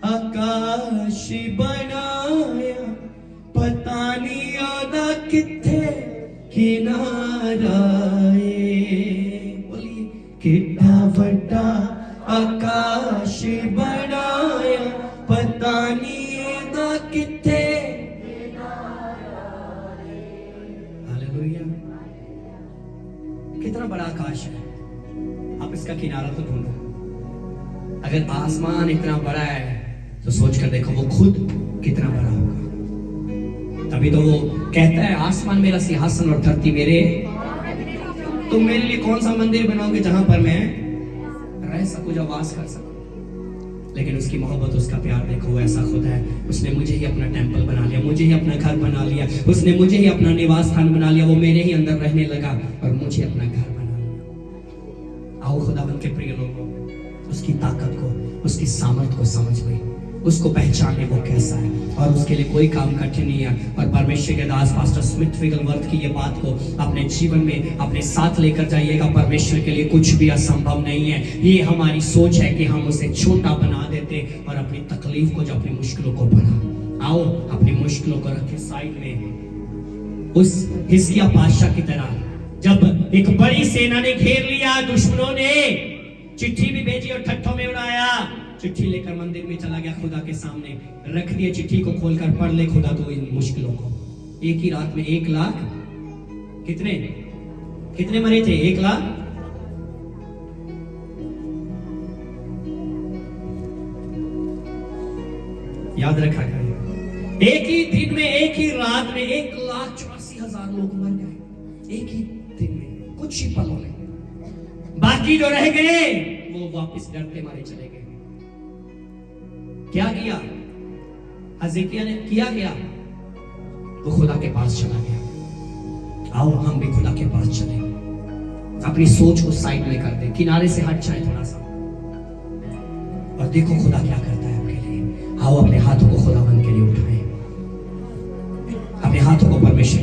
आकाश बनाया, पता नहीं आना किथे किनारा है। बोलिए, कितना बड़ा आकाश बनाया, पता नहीं ना किथे। हालेलुया। कितना बड़ा आकाश है, आप इसका किनारा तो ढूंढो। अगर आसमान इतना बड़ा है तो सोच कर देखो वो खुद कितना बड़ा होगा। तभी तो वो कहता है, आसमान मेरा सिंहासन और धरती मेरे तुम मेरे लिए कौन सा मंदिर बनाओगे जहां पर मैं रह सकूं, जब वास कर सकूं। लेकिन उसकी मोहब्बत, उसका प्यार देखो, ऐसा खुदा है, उसने मुझे ही अपना टेंपल बना लिया, मुझे ही अपना घर बना लिया, उसने मुझे ही अपना निवास स्थान बना लिया, वो मेरे ही अंदर रहने लगा और मुझे अपना घर बना लिया। आओ खुदावन के प्रिय लोगों, उसकी ताकत को, उसकी सामर्थ को समझ लो, उसको पहचाने वो कैसा है, और उसके लिए कोई काम कठिन नहीं है। और परमेश्वर के दास पास्टर स्मिथ विगलवर्थ की ये बात को अपने जीवन में अपने साथ लेकर जाइएगा। परमेश्वर के लिए कुछ भी असंभव नहीं है। ये हमारी सोच है कि हम उसे छोटा बना देते और अपनी तकलीफ को, जो अपनी मुश्किलों को बढ़ा। आओ अपनी मुश्किलों को रखे साइड में। उस हिजकिय्याह बादशाह की तरह जब एक बड़ी सेना ने घेर लिया, दुश्मनों ने चिट्ठी भी भेजी और ठट्ठों में उड़ाया, चिट्ठी लेकर मंदिर में चला गया, खुदा के सामने रख दिया, चिट्ठी को खोलकर पढ़ ले खुदा तो इन मुश्किलों को। एक ही रात में 1 लाख कितने मरे थे? 1 लाख। याद रखा करें, एक ही दिन में, एक ही रात में 1,84,000 लोग मर गए, एक ही दिन में, कुछ ही पलों में। बाकी जो रह गए वो वापस डरते मारे चले गए। क्या किया हिजकिय्याह ने? किया गया वो खुदा के पास चला गया। आओ हम भी खुदा के पास चले, अपनी सोच को साइड में कर दे, किनारे से हट जाए थोड़ा सा, और देखो खुदा क्या करता है आपके लिए। आओ अपने हाथों को खुदावंद के लिए उठाएं, अपने हाथों को परमेश्वर